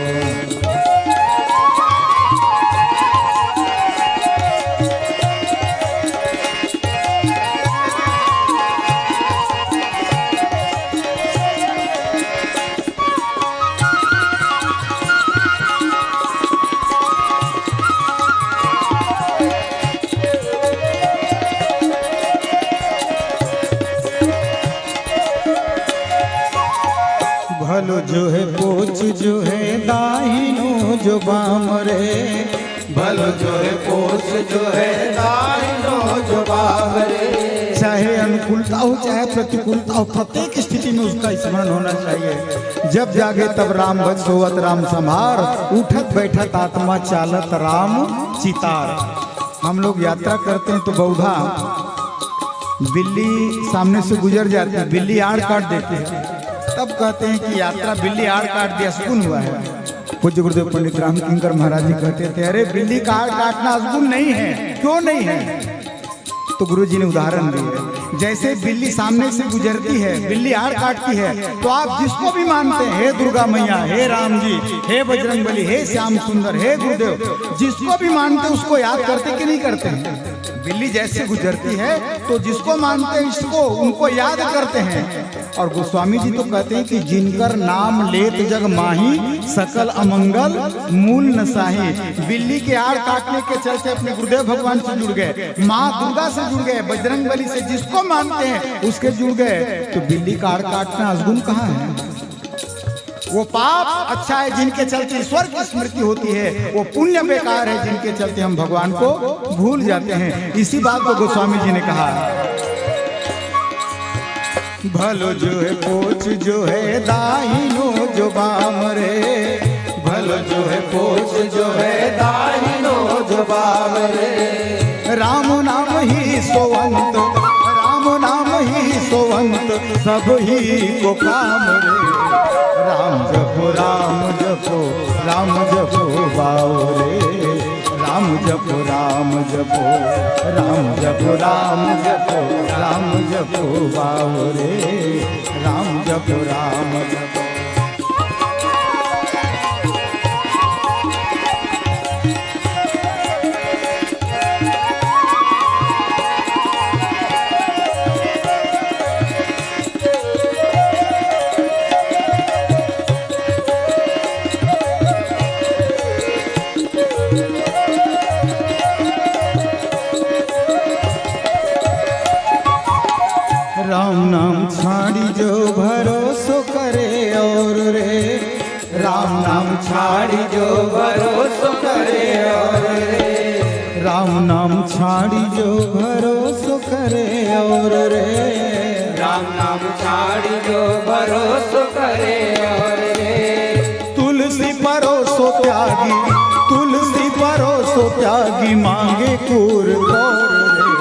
Speaker 2: भलो जो है पोच जो है दाहिनो जो बाम रे,
Speaker 3: भलो जो है पोच जो है दाहिनो जो बाम रे।
Speaker 2: चाहे अनुकूलता हो चाहे प्रतिकूलता हो, प्रत्येक स्थिति में उसका स्मरण होना चाहिए। जब जागे तब राम भज सोवत राम संभार, उठत बैठत आत्मा चालत राम चितार। हम लोग यात्रा करते हैं तो बहुधा बिल्ली सामने से गुजर जाती है, बिल्ली आड़ काट देती है, तब कहते हैं कि यात्रा बिल्ली आड़ काट दिया सुकून हुआ है। पूज्य गुरुदेव पंडित राम किंकर महाराज जी कहते थे, अरे बिल्ली का हाथ काटना अवगुण नहीं है, क्यों नहीं है? तो गुरु जी ने उदाहरण दिए, जैसे बिल्ली सामने से गुजरती है, बिल्ली हाथ काटती है, तो आप जिसको भी मानते हैं, हे दुर्गा मैया, हे राम जी, हे बजरंगबली, हे श्याम सुंदर, हे गुरुदेव, जिसको भी मानते उसको याद करते कि नहीं करते हैं? बिल्ली जैसे गुजरती है तो जिसको मानते हैं इसको उनको याद करते हैं। और गोस्वामी जी तो कहते हैं कि जिनकर नाम लेत जग माही, सकल अमंगल मूल नसाही। बिल्ली के आड़ काटने के चलते अपने गुरुदेव भगवान से जुड़ गए, माँ दुर्गा से जुड़ गए, बजरंगबली से, जिसको मानते हैं उसके जुड़ गए। तो बिल्ली का आड़ काटना अवगुण कहाँ है? वो पाप अच्छा है जिनके चलते ईश्वर की स्मृति होती है, वो पुण्य बेकार है जिनके चलते हम भगवान को भूल जाते हैं। इसी बात को गोस्वामी जी ने कहा, भलो जो है पोछ जो है दाहिनो जो बाम रे,
Speaker 3: भलो जो है पोछ जो है दाहिनो जो बाम रे।
Speaker 2: राम नाम ही सोवंत, राम नाम ही सोवंत, सब ही को काम रे। राम जपो राम जपो राम जपो बाओ रे, राम जपो राम जपो राम जपो राम जपो राम जपो बाओ रे, राम जपो राम जपो। राम नाम छाड़ी जो भरोसो करे और रे,
Speaker 3: राम नाम छाड़ी जो भरोसो करे और रे।
Speaker 2: राम नाम छाड़ी जो भरोसो करे और रे,
Speaker 3: राम नाम छाड़ी जो भरोसो करे और रे।
Speaker 2: तुलसी परोसो त्यागी, तुलसी परोसो त्यागी, मांगे कूर गौर रे।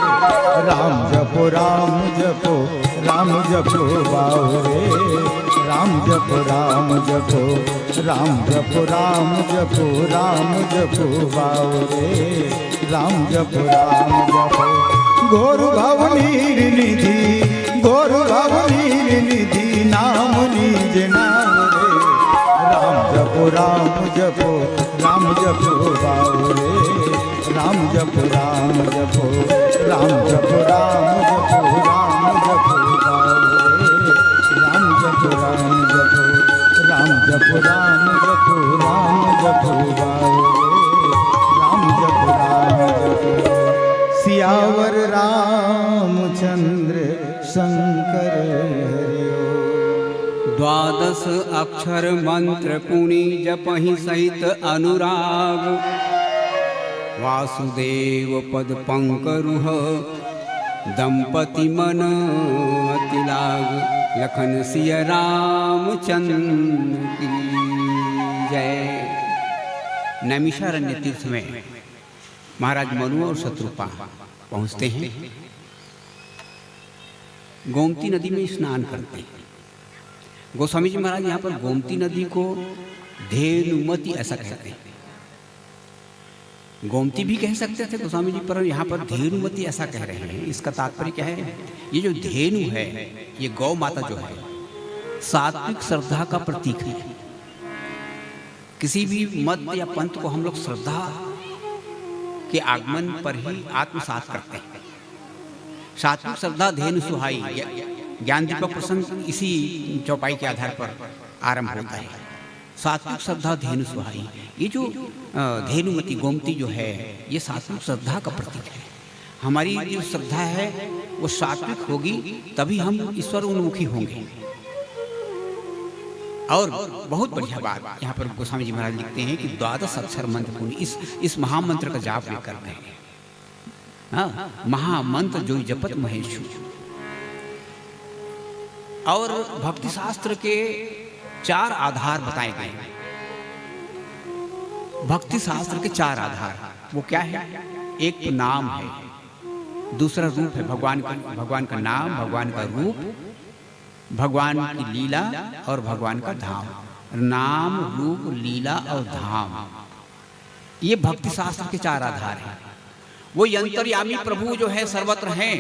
Speaker 2: राम जपो राम जपो राम जपो बाओ रे, राम जपो राम जपो राम जपो राम जपो राम जपो बाओ रे, राम जपो राम जपो। घोर भव नीर निधि, घोर भव नीर निधि, नाम निज नाम रे। राम जपो राम जपो राम जपो बाओ रे, राम जपो राम जपो राम जपो राम जपो राम जपो बाओ रे, राम जपो राम जपो राम जपो राम जपो राम जपो बाओ रे, राम जपो राम जपो। सियावर रामचंद्र शंकर हरिओ।
Speaker 1: द्वादश अक्षर मंत्र पुनि जपहि सहित अनुराग, वासुदेव पद पंकरुह दंपति मन अति लाग। लखन सिय रामचंद्र की जय। नैमिषारण्य तीर्थ में महाराज मनु और शत्रुपा पहुँचते हैं, गोमती नदी में स्नान करते हैं। गोस्वामी जी महाराज यहाँ पर गोमती नदी को धेनुमती ऐसा कहते हैं। गोमती भी कह सकते थे गोस्वामी जी, पर यहाँ पर धेनुमती ऐसा कह रहे हैं। इसका तात्पर्य क्या है? ये जो धेनु है, ये गौ माता जो है, सात्विक श्रद्धा का प्रतीक है। किसी भी मत या पंथ को हम लोग श्रद्धा के आगमन पर ही आत्मसात करते हैं। सात्विक श्रद्धा धेनु सुहाई, ज्ञान दीपक प्रसंग इसी चौपाई के आधार पर आरंभ होता है। सात्विक श्रद्धा धेनु सुहाई, ये जो धेनुमती गोमती जो है, ये सात्विक श्रद्धा का प्रतीक है। हमारी जो श्रद्धा है वो सात्विक होगी, तभी हम ईश्वर उन्मुखी होंगे। और बहुत बढ़िया बात यहाँ पर गोस्वामी जी महाराज लिखते हैं कि द्वादश अक्षर मंत्र पुण्य, इस महामंत्र का जाप वे कर रहे हैं। हाँ, महामंत्र जो जपत महेशु। और भक्ति शास्त्र के 4 आधार बताए गए हैं। भक्ति शास्त्र के 4 आधार, वो क्या है? एक तो नाम है, दूसरा रूप है, भगवान का नाम, भगवान का रूप, भगवान की लीला और भगवान का धाम। नाम, रूप, लीला और धाम, ये भक्ति शास्त्र के 4 आधार हैं। वो अंतर्यामी प्रभु जो है सर्वत्र हैं,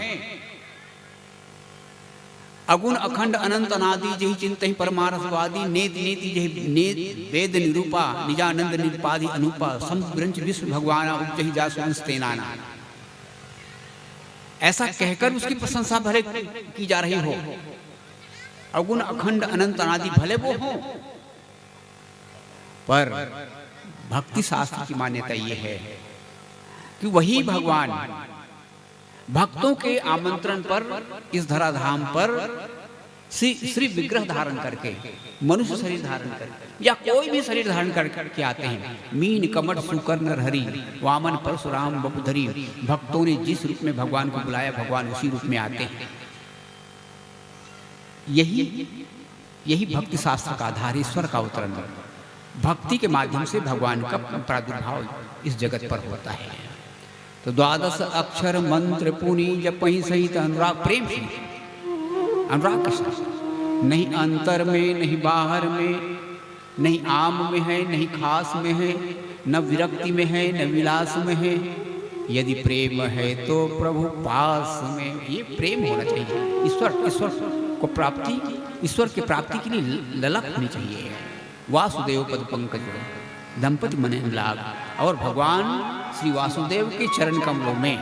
Speaker 1: अगुण अखंड अनंत अनादि जही चिंतहि परमारसवादी, नेति नेति जही नेत वेद निरूपा, निजानंद निरुपाधि अनुपा, संब्रंच विश्व भगवाना उपजहि जासुंस तेनाना। ऐसा कहकर उसकी प्रशंसा भले की जा रही हो, अगुण अखंड अनंत अनादि भले वो हो, पर भक्ति शास्त्र की मान्यता ये है कि वही भगवान भक्तों के आमंत्रण पर इस धराधाम पर श्री विग्रह धारण करके, मनुष्य शरीर धारण करके या कोई भी शरीर धारण करके आते हैं। मीन कमट सुकर नरहरि, वामन परशुराम बपुधरी। भक्तों ने जिस रूप में भगवान को बुलाया, भगवान उसी रूप में आते हैं। यही भक्ति शास्त्र का आधार, ईश्वर का अवतरण। भक्ति के माध्यम से भगवान का प्रादुर्भाव इस जगत पर होता है। तो 12 अक्षर मंत्र पुनि जपहि सहित अनुराग, प्रेम से, अनुराग के साथ, नहीं अंतर में नहीं बाहर में, नहीं आम में है नहीं खास में है, न विरक्ति में है न विलास में है। यदि प्रेम है तो प्रभु पास में। ये प्रेम होना चाहिए। ईश्वर को प्राप्ति, ईश्वर की प्राप्ति के लिए ललक होनी चाहिए। वासुदेव पद पंकज दंपति मने लाग। और भगवान श्री वासुदेव के चरण कमलों में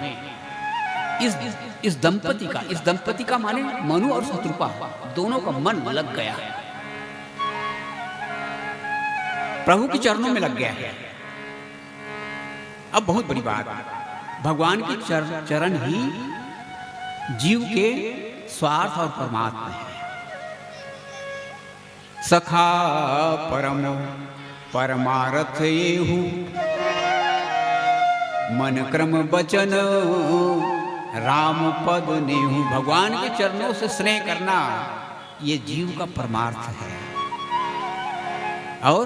Speaker 1: इस दंपति का माने मनु और शत्रुपा दोनों का मन लग गया, प्रभु के चरणों में लग गया है। अब बहुत बड़ी बात, भगवान के चरण ही जीव के स्वार्थ और परमात्मा है। सखा परम परमारथ येहु, मन क्रम बचन राम पद नेहु। भगवान के चरणों से स्नेह करना ये जीव का परमार्थ है। और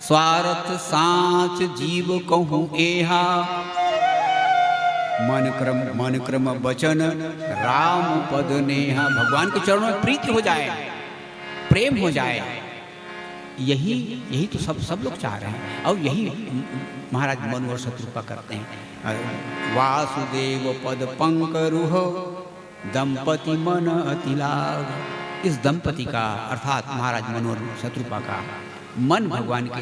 Speaker 1: स्वार्थ साच जीव कहूँ एहा, मन क्रम बचन राम पद नेहा। भगवान के चरणों में प्रीति हो जाए, प्रेम हो जाए, यही तो सब लोग चाह रहे हैं। और यही महाराज मनु और शत्रुपा करते हैं। वासुदेव पद पंकरुह दंपति मन अति लाग। इस दंपति का अर्थात महाराज मनु और शत्रुपा का मन भगवान के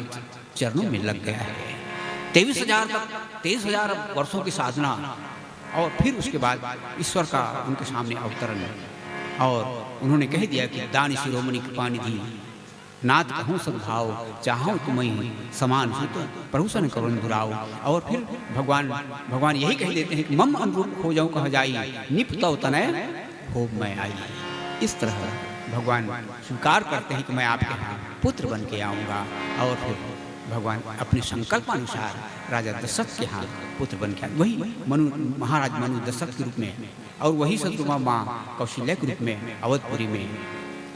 Speaker 1: चरणों में लग गया है। 23,000 वर्षों की साधना और फिर उसके बाद ईश्वर का उनके सामने अवतरण। और उन्होंने कह दिया कि दान शिरोमणि कृपानिधि, नाथ कहूँ सद्भाव, चाहूँ तुम्हें समान सुत, प्रभु सन करुण दुराव। और फिर भगवान यही कह देते हैं कि मम अनुरूप हो जाऊँ कह जाई, निपतौ तनय हो मैं आई। इस तरह भगवान स्वीकार करते हैं कि मैं आपके यहाँ पुत्र बन के आऊँगा। और फिर भगवान अपने संकल्पानुसार राजा दशरथ के यहाँ पुत्र बन के आए। वही महाराज मनु दशरथ के रूप में, और वही शत्रुपा माँ कौशल्या के रूप में अवधपुरी में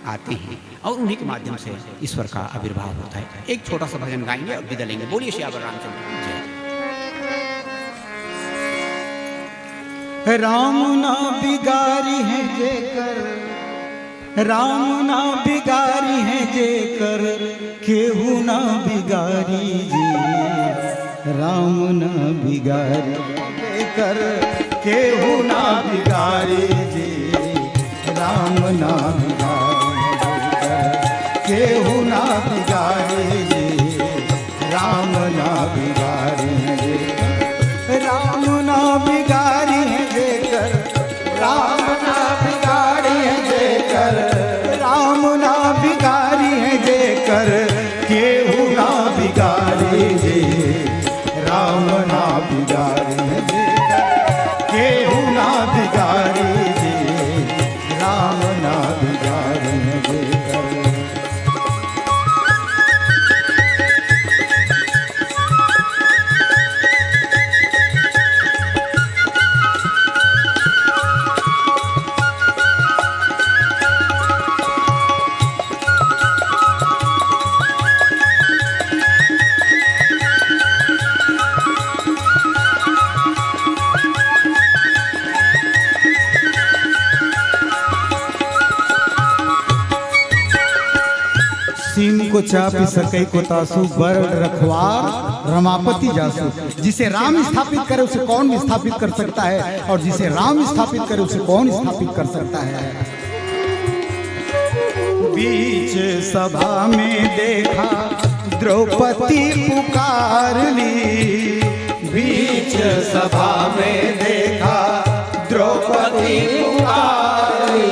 Speaker 1: आते हैं। और उन्हीं के माध्यम से ईश्वर का आविर्भाव होता है। एक छोटा सा भजन गाएंगे और विदा लेंगे। बोलिए श्यावर रामचंद्र जय।
Speaker 2: राम ना बिगारी है जेकर, राम ना बिगारी है जेकर, केहू ना बिगारी जी। राम ना बिगारी जेकर, केहू ना बिगारी जी। राम ना बिगारी जेकर, केहू ना बिगारी जी। राम ना बिगारी जेकर, राम ना बिगारी है जेकर, राम ना बिगारी है जेकर, राम ना बिगारी है जेकर, केहू ना बिगारी जी। राम ना बिगारी है जेकर, केहू ना बिगारी जी। राम ना बिगारी है जेकर। सीम को चापी सकई को तासु बर रखवार रमापति जासु। जिसे राम स्थापित करे उसे कौन स्थापित कर सकता है, और जिसे राम स्थापित करे उसे कौन स्थापित कर सकता है। बीच सभा में देखा द्रौपदी पुकार ली,
Speaker 3: बीच सभा में देखा द्रौपदी पुकारी।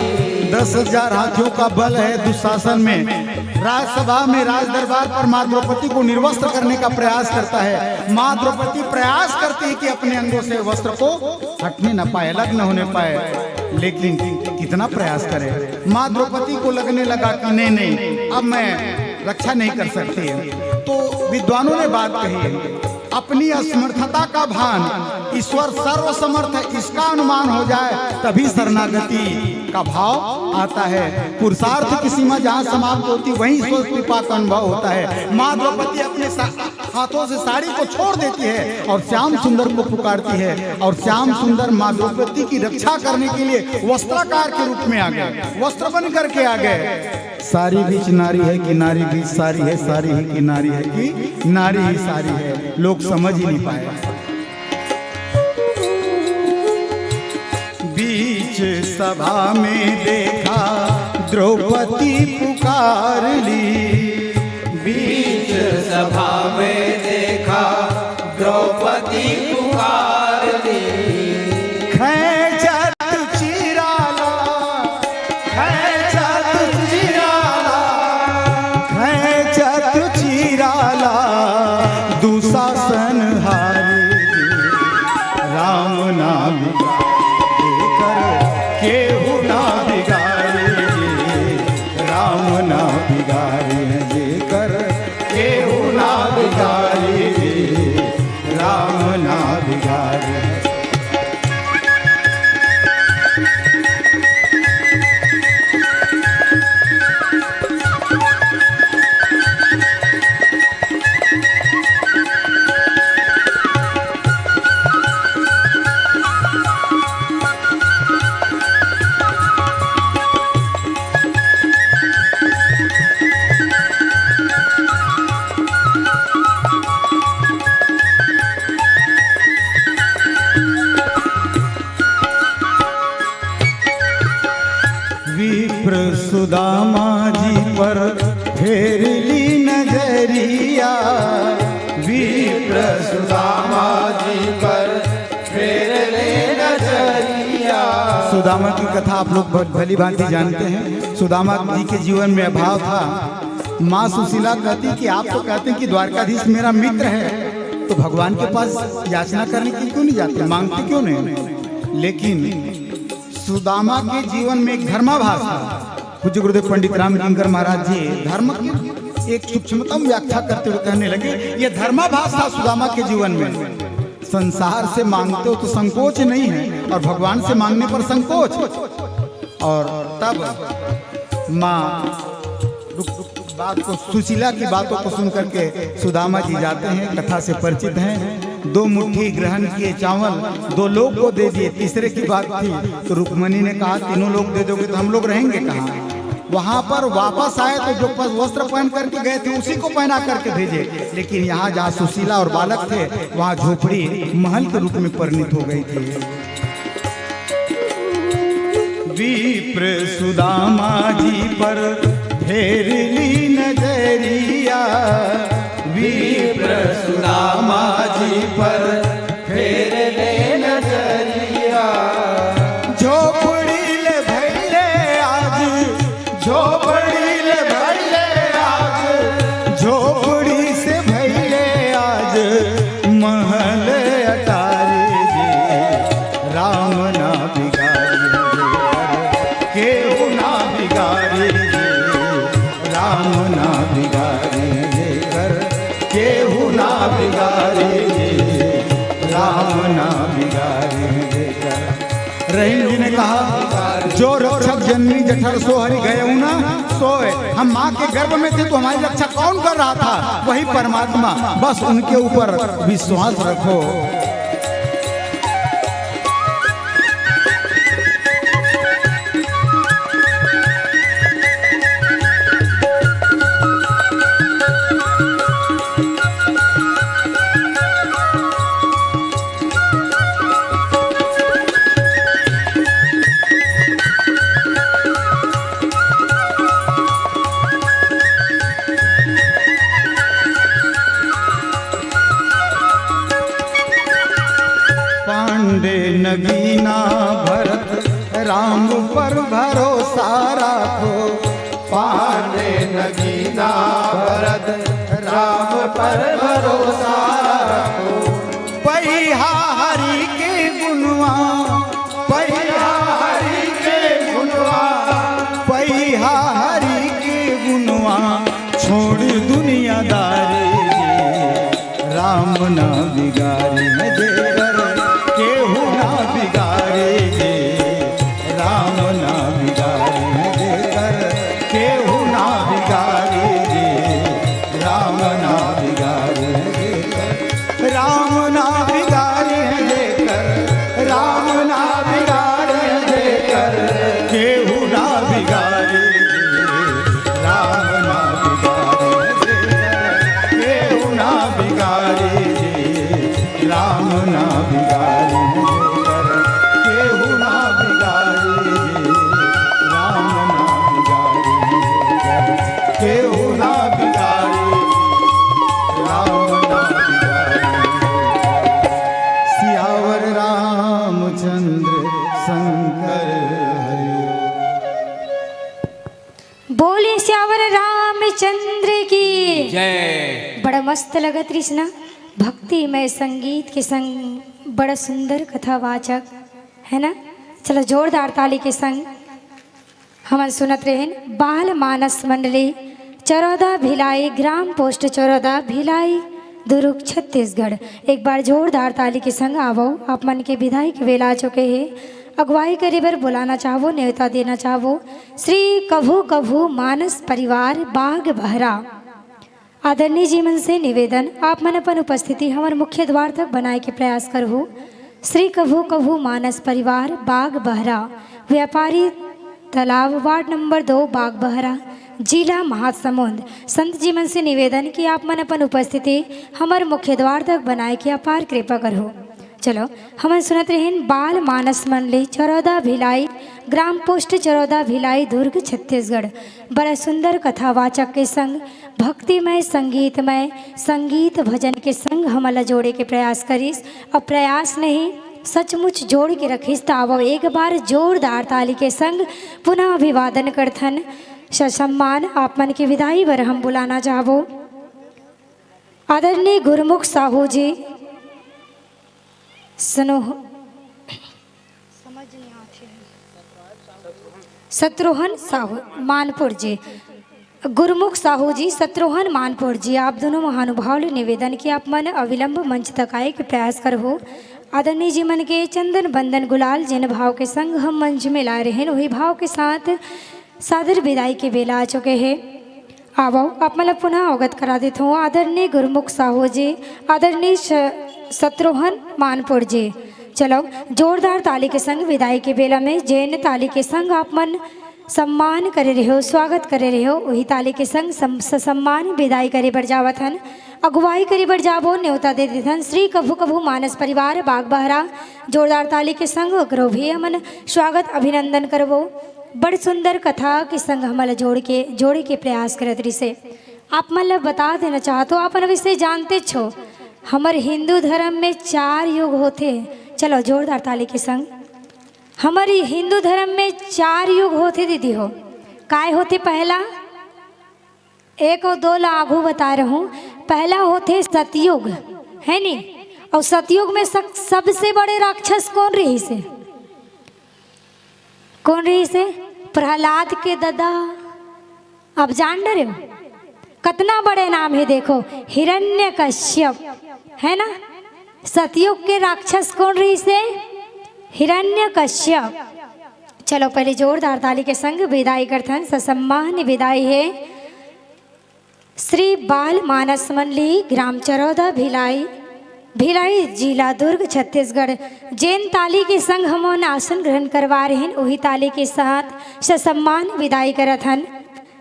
Speaker 2: 10,000 हाथियों का बल है दुशासन में। राजसभा में राज दरबार पर माँ द्रौपदी को निर्वस्त्र करने का प्रयास करता है। माँ द्रौपदी प्रयास करती है कि अपने अंगों से वस्त्र को हटने न पाए, अलग न होने पाए, लेकिन कितना प्रयास करे। माँ द्रौपदी को लगने लगा कि नहीं, अब मैं रक्षा नहीं कर सकती है। तो विद्वानों ने बात कही है, अपनी असमर्थता का भान, ईश्वर सर्वसमर्थ है इसका अनुमान हो जाए तभी शरणागति का भाव आता है। पुरुषार्थ की सीमा जहाँ समाप्त होती वहीं स्व कृपा का अनुभव होता है। माँ द्रौपदी अपने हाथों से साड़ी को छोड़ देती है और श्याम सुंदर को पुकारती है, और श्याम सुंदर माँ द्रौपदी की रक्षा करने के लिए वस्त्राकार के रूप में आ गए, वस्त्र बन करके आ गए। सारी बीच नारी है कि नारी बीच सारी है, सारी है कि नारी है कि नारी ही सारी है, लोग समझ ही नहीं पाए। बीच सभा में देखा द्रौपदी पुकार ली,
Speaker 3: बीच सभा में देखा द्रौपदी पुकार ली।
Speaker 2: खैचत चिराला, खैचत चिराला, खैचत चिराला, दुशासन हारी, राम नाम देकर केहू ना बिगाड़े, राम ना बिगाड़े देकर केहू ना बिगाड़े, राम ना बिगाड़े। विप्र सुदामा जी पर फेर ली नजरिया,
Speaker 3: विप्र सुदामा जी पर फेर ले नजरिया।
Speaker 2: सुदामा की कथा आप लोग भली भांति जानते हैं। सुदामा जी के जीवन में अभाव था। माँ सुशीला कहती कि आप तो कहते हैं कि द्वारकाधीश मेरा मित्र है, तो भगवान के पास याचना करने के क्यों नहीं जाते, मांगते क्यों नहीं। लेकिन सुदामा के जीवन में एक धर्माभास था। पूज्य गुरुदेव पंडित रामकिंकर महाराज जी धर्म की एक सूक्ष्मतम व्याख्या करते हुए कहने लगे, ये धर्माभास था सुदामा के जीवन में। संसार से मांगते हो तो संकोच नहीं है, और भगवान से मांगने पर संकोच। और तब माँ बात को, सुशीला की बातों को सुन करके सुदामा जी जाते हैं, कथा से परिचित हैं। 2 मुट्ठी ग्रहण किए चावल 2 लोग को दे दिए। तीसरे की बात थी तो रुक्मणी ने कहा तीनों लोग दे दोगे तो हम लोग रहेंगे कहाँ। वहां पर वापस आए तो जो वस्त्र पहन करके गए थे उसी को पहना करके भेजे। लेकिन यहाँ जहाँ सुशीला और बालक थे वहाँ झोपड़ी महल के रूप में परिणित हो गई थी। विप्र सुदामा जी पर फेर ली नजरिया,
Speaker 3: विप्र सुदामा जी पर फेर ले नजरिया।
Speaker 2: झोपड़ी ले भैले आज, झोपड़ी ले भैले आज, झोपड़ी से भैले आज महल अटारी जी, राम ना बिगाड़े केहू ना बिगाड़े, राम ना बिगाड़े कर केहू ना बिगाड़े, राम ना बिगाड़े कर। रहीम जी ने कहा जो रक्षक जननी जठर सो हरि गए ना सोए। हम माँ के गर्भ में थे तो हमारी रक्षा कौन कर रहा था, वही परमात्मा। बस उनके ऊपर विश्वास रखो। नगीना भरत राम पर भरोसा राखो।
Speaker 3: पांडे नगीना भरत राम पर भरोसा रखो।
Speaker 2: पहिया हरि के गुणवा,
Speaker 3: पहिया हरि के गुणवा,
Speaker 2: पहिया हरि के गुणवा छोड़ दुनियादारी गे। राम ना बिगाड़ी देकर केहू ना बिगाड़े गे। राम ना बिगाड़ी देकर केहू ना बिगाड़े गे। राम ना बिगाड़ी देकर, राम ना बिगाड़ी देकर, राम ना बिगाड़ी देकर केहू ना बिगाड़े गे। राम ना बिगाड़ी देकर केहू ना बिगाड़े गे। राम ना बिगाड़ी देकर केहू ना बिगाड़े गे। राम ना बिगाड़ी देकर केहू ना बिगाड़े, राम ना बिगाड़ी। सियावर रामचंद्र शंकर हरि।
Speaker 4: बोले श्यावर रामचंद्र की
Speaker 1: जय।
Speaker 4: बड़ा मस्त लगत कृष्णा भक्ति में संगीत के संग बड़ा सुंदर कथावाचक है ना। चलो जोरदार ताली के संग हम सुनत रहे। बाल मानस मंडली चरौदा भिलाई, ग्राम पोस्ट चरौदा भिलाई, दुर्ग छत्तीसगढ़। एक बार जोरदार ताली के संग आवो। आप मन के विदाई के वेला चुके हैं। अगुवाई करे बर बुलाना चाहो, न्योता देना चाहो। श्री कभू कभू मानस परिवार बाग बहरा। आदरणीय जी मन से निवेदन, आप मन अपन उपस्थिति हमारे मुख्य द्वार तक बनाए के प्रयास करहु। श्री कभू कभू मानस परिवार बाग बहरा, व्यापारी तालाब, वार्ड नंबर 2, बाग बहरा, जिला महासमुंद। संत जी मन से निवेदन कि आप मन अपन उपस्थिति हमारे मुख्य द्वार तक बनाए के अपार कृपा करहु। चलो हम सुनत रहें। बाल मानस मंडली चरौदा भिलाई, ग्राम पोस्ट चरौदा भिलाई, दुर्ग छत्तीसगढ़। बड़ा सुंदर कथावाचक के संग भक्तिमय संगीतमय संगीत भजन के संग हमला जोड़े के प्रयास करीस। अब प्रयास नहीं सचमुच जोड़ के रखीस। तो आवो एक बार जोरदार ताली के संग पुनः अभिवादन करथन। सम्मान आप मन की विदाई बर हम बुलाना चाहबो आदरणीय गुरमुख साहू जी। सुनो समझ नहीं आती है। शत्रुघ्न साहू मानपुर जी, गुरमुख साहू जी, शत्रुघ्न मानपुर जी, आप दोनों महानुभाव ले निवेदन कि आप मन अविलंब मंच तक आए के प्रयास करहो। आदरणीय जी मन के चंदन बंदन गुलाल जिन भाव के संग हम मंच में ला रहे हैं, वही भाव के साथ सादर विदाई के बेला आ चुके हैं। आवो आप मतलब पुनः अवगत करा देता हूँ। आदरणीय गुरमुख साहू जी, आदरणीय शत्रुघ्न मानपुर जी। चलो जोरदार ताली के संग विदाई के बेला में जैन ताली के संग आप मन सम्मान करे रहे हो, स्वागत करे रहे हो, वही ताली के संग सम्मान विदाई करे बढ़ जावत हन। अगुवाई करे बढ़ जाबो, न्योता दे देथन श्री कभू कभू मानस परिवार बाग बहरा। जोरदार ताली के संग करो भी हमन स्वागत अभिनंदन करबो। बड़ सुंदर कथा के संग हमला जोड़े के प्रयास करत रही से आप मन बता देना चाहतो। अपन विषय जानते छो हमर हिंदू धर्म में 4 युग होते। चलो जोरदार ताली के संग हमारी हिंदू धर्म में 4 युग होते दीदी हो। काय होते? पहला 1 और 2 आगू बता रहा हूँ। पहला होते सतयुग है नी, और सतयुग में सबसे बड़े राक्षस कौन रही से? कौन रही से? प्रहलाद के दादा। आप जान रहे हो कितना बड़े नाम है, देखो हिरण्यकश्यप है ना। सतयुग के राक्षस कौन रही से? हिरण्यकश्यप। चलो पहले जोरदार ताली के संग विदाई करथन। ससम्मान विदाई है श्री बाल मानस मंडली, ग्राम चरौदा भिलाई, भिलाई जिला दुर्ग छत्तीसगढ़। जैन ताली के संग हम आसन ग्रहण करवा रहे हैं, वही ताली के साथ ससम्मान विदाई करत हन।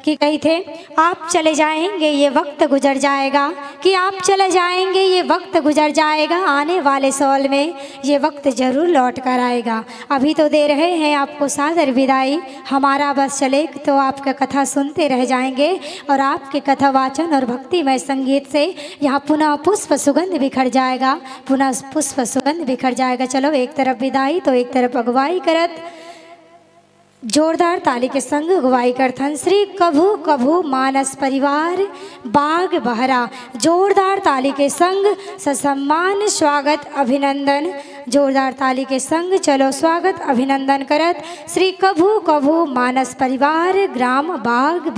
Speaker 4: कि कही थे आप चले जाएंगे ये वक्त गुजर जाएगा, कि आप चले जाएंगे ये वक्त गुजर जाएगा, आने वाले साल में ये वक्त ज़रूर लौट कर आएगा। अभी तो दे रहे हैं आपको सादर विदाई, हमारा बस चले तो आपका कथा सुनते रह जाएंगे। और आपके कथा वाचन और भक्तिमय संगीत से यहाँ पुनः पुष्प सुगंध बिखर जाएगा, पुनः पुष्प सुगंध बिखर जाएगा। चलो एक तरफ विदाई तो एक तरफ अगुवाई करत, जोरदार ताली के संग अगुवाई करथन श्री कभू कभू मानस परिवार बाग बहरा। जोरदार ताली के संग ससम्मान स्वागत अभिनंदन, जोरदार ताली के संग चलो स्वागत अभिनंदन करत श्री कभू कभू मानस परिवार ग्राम बाग बहरा।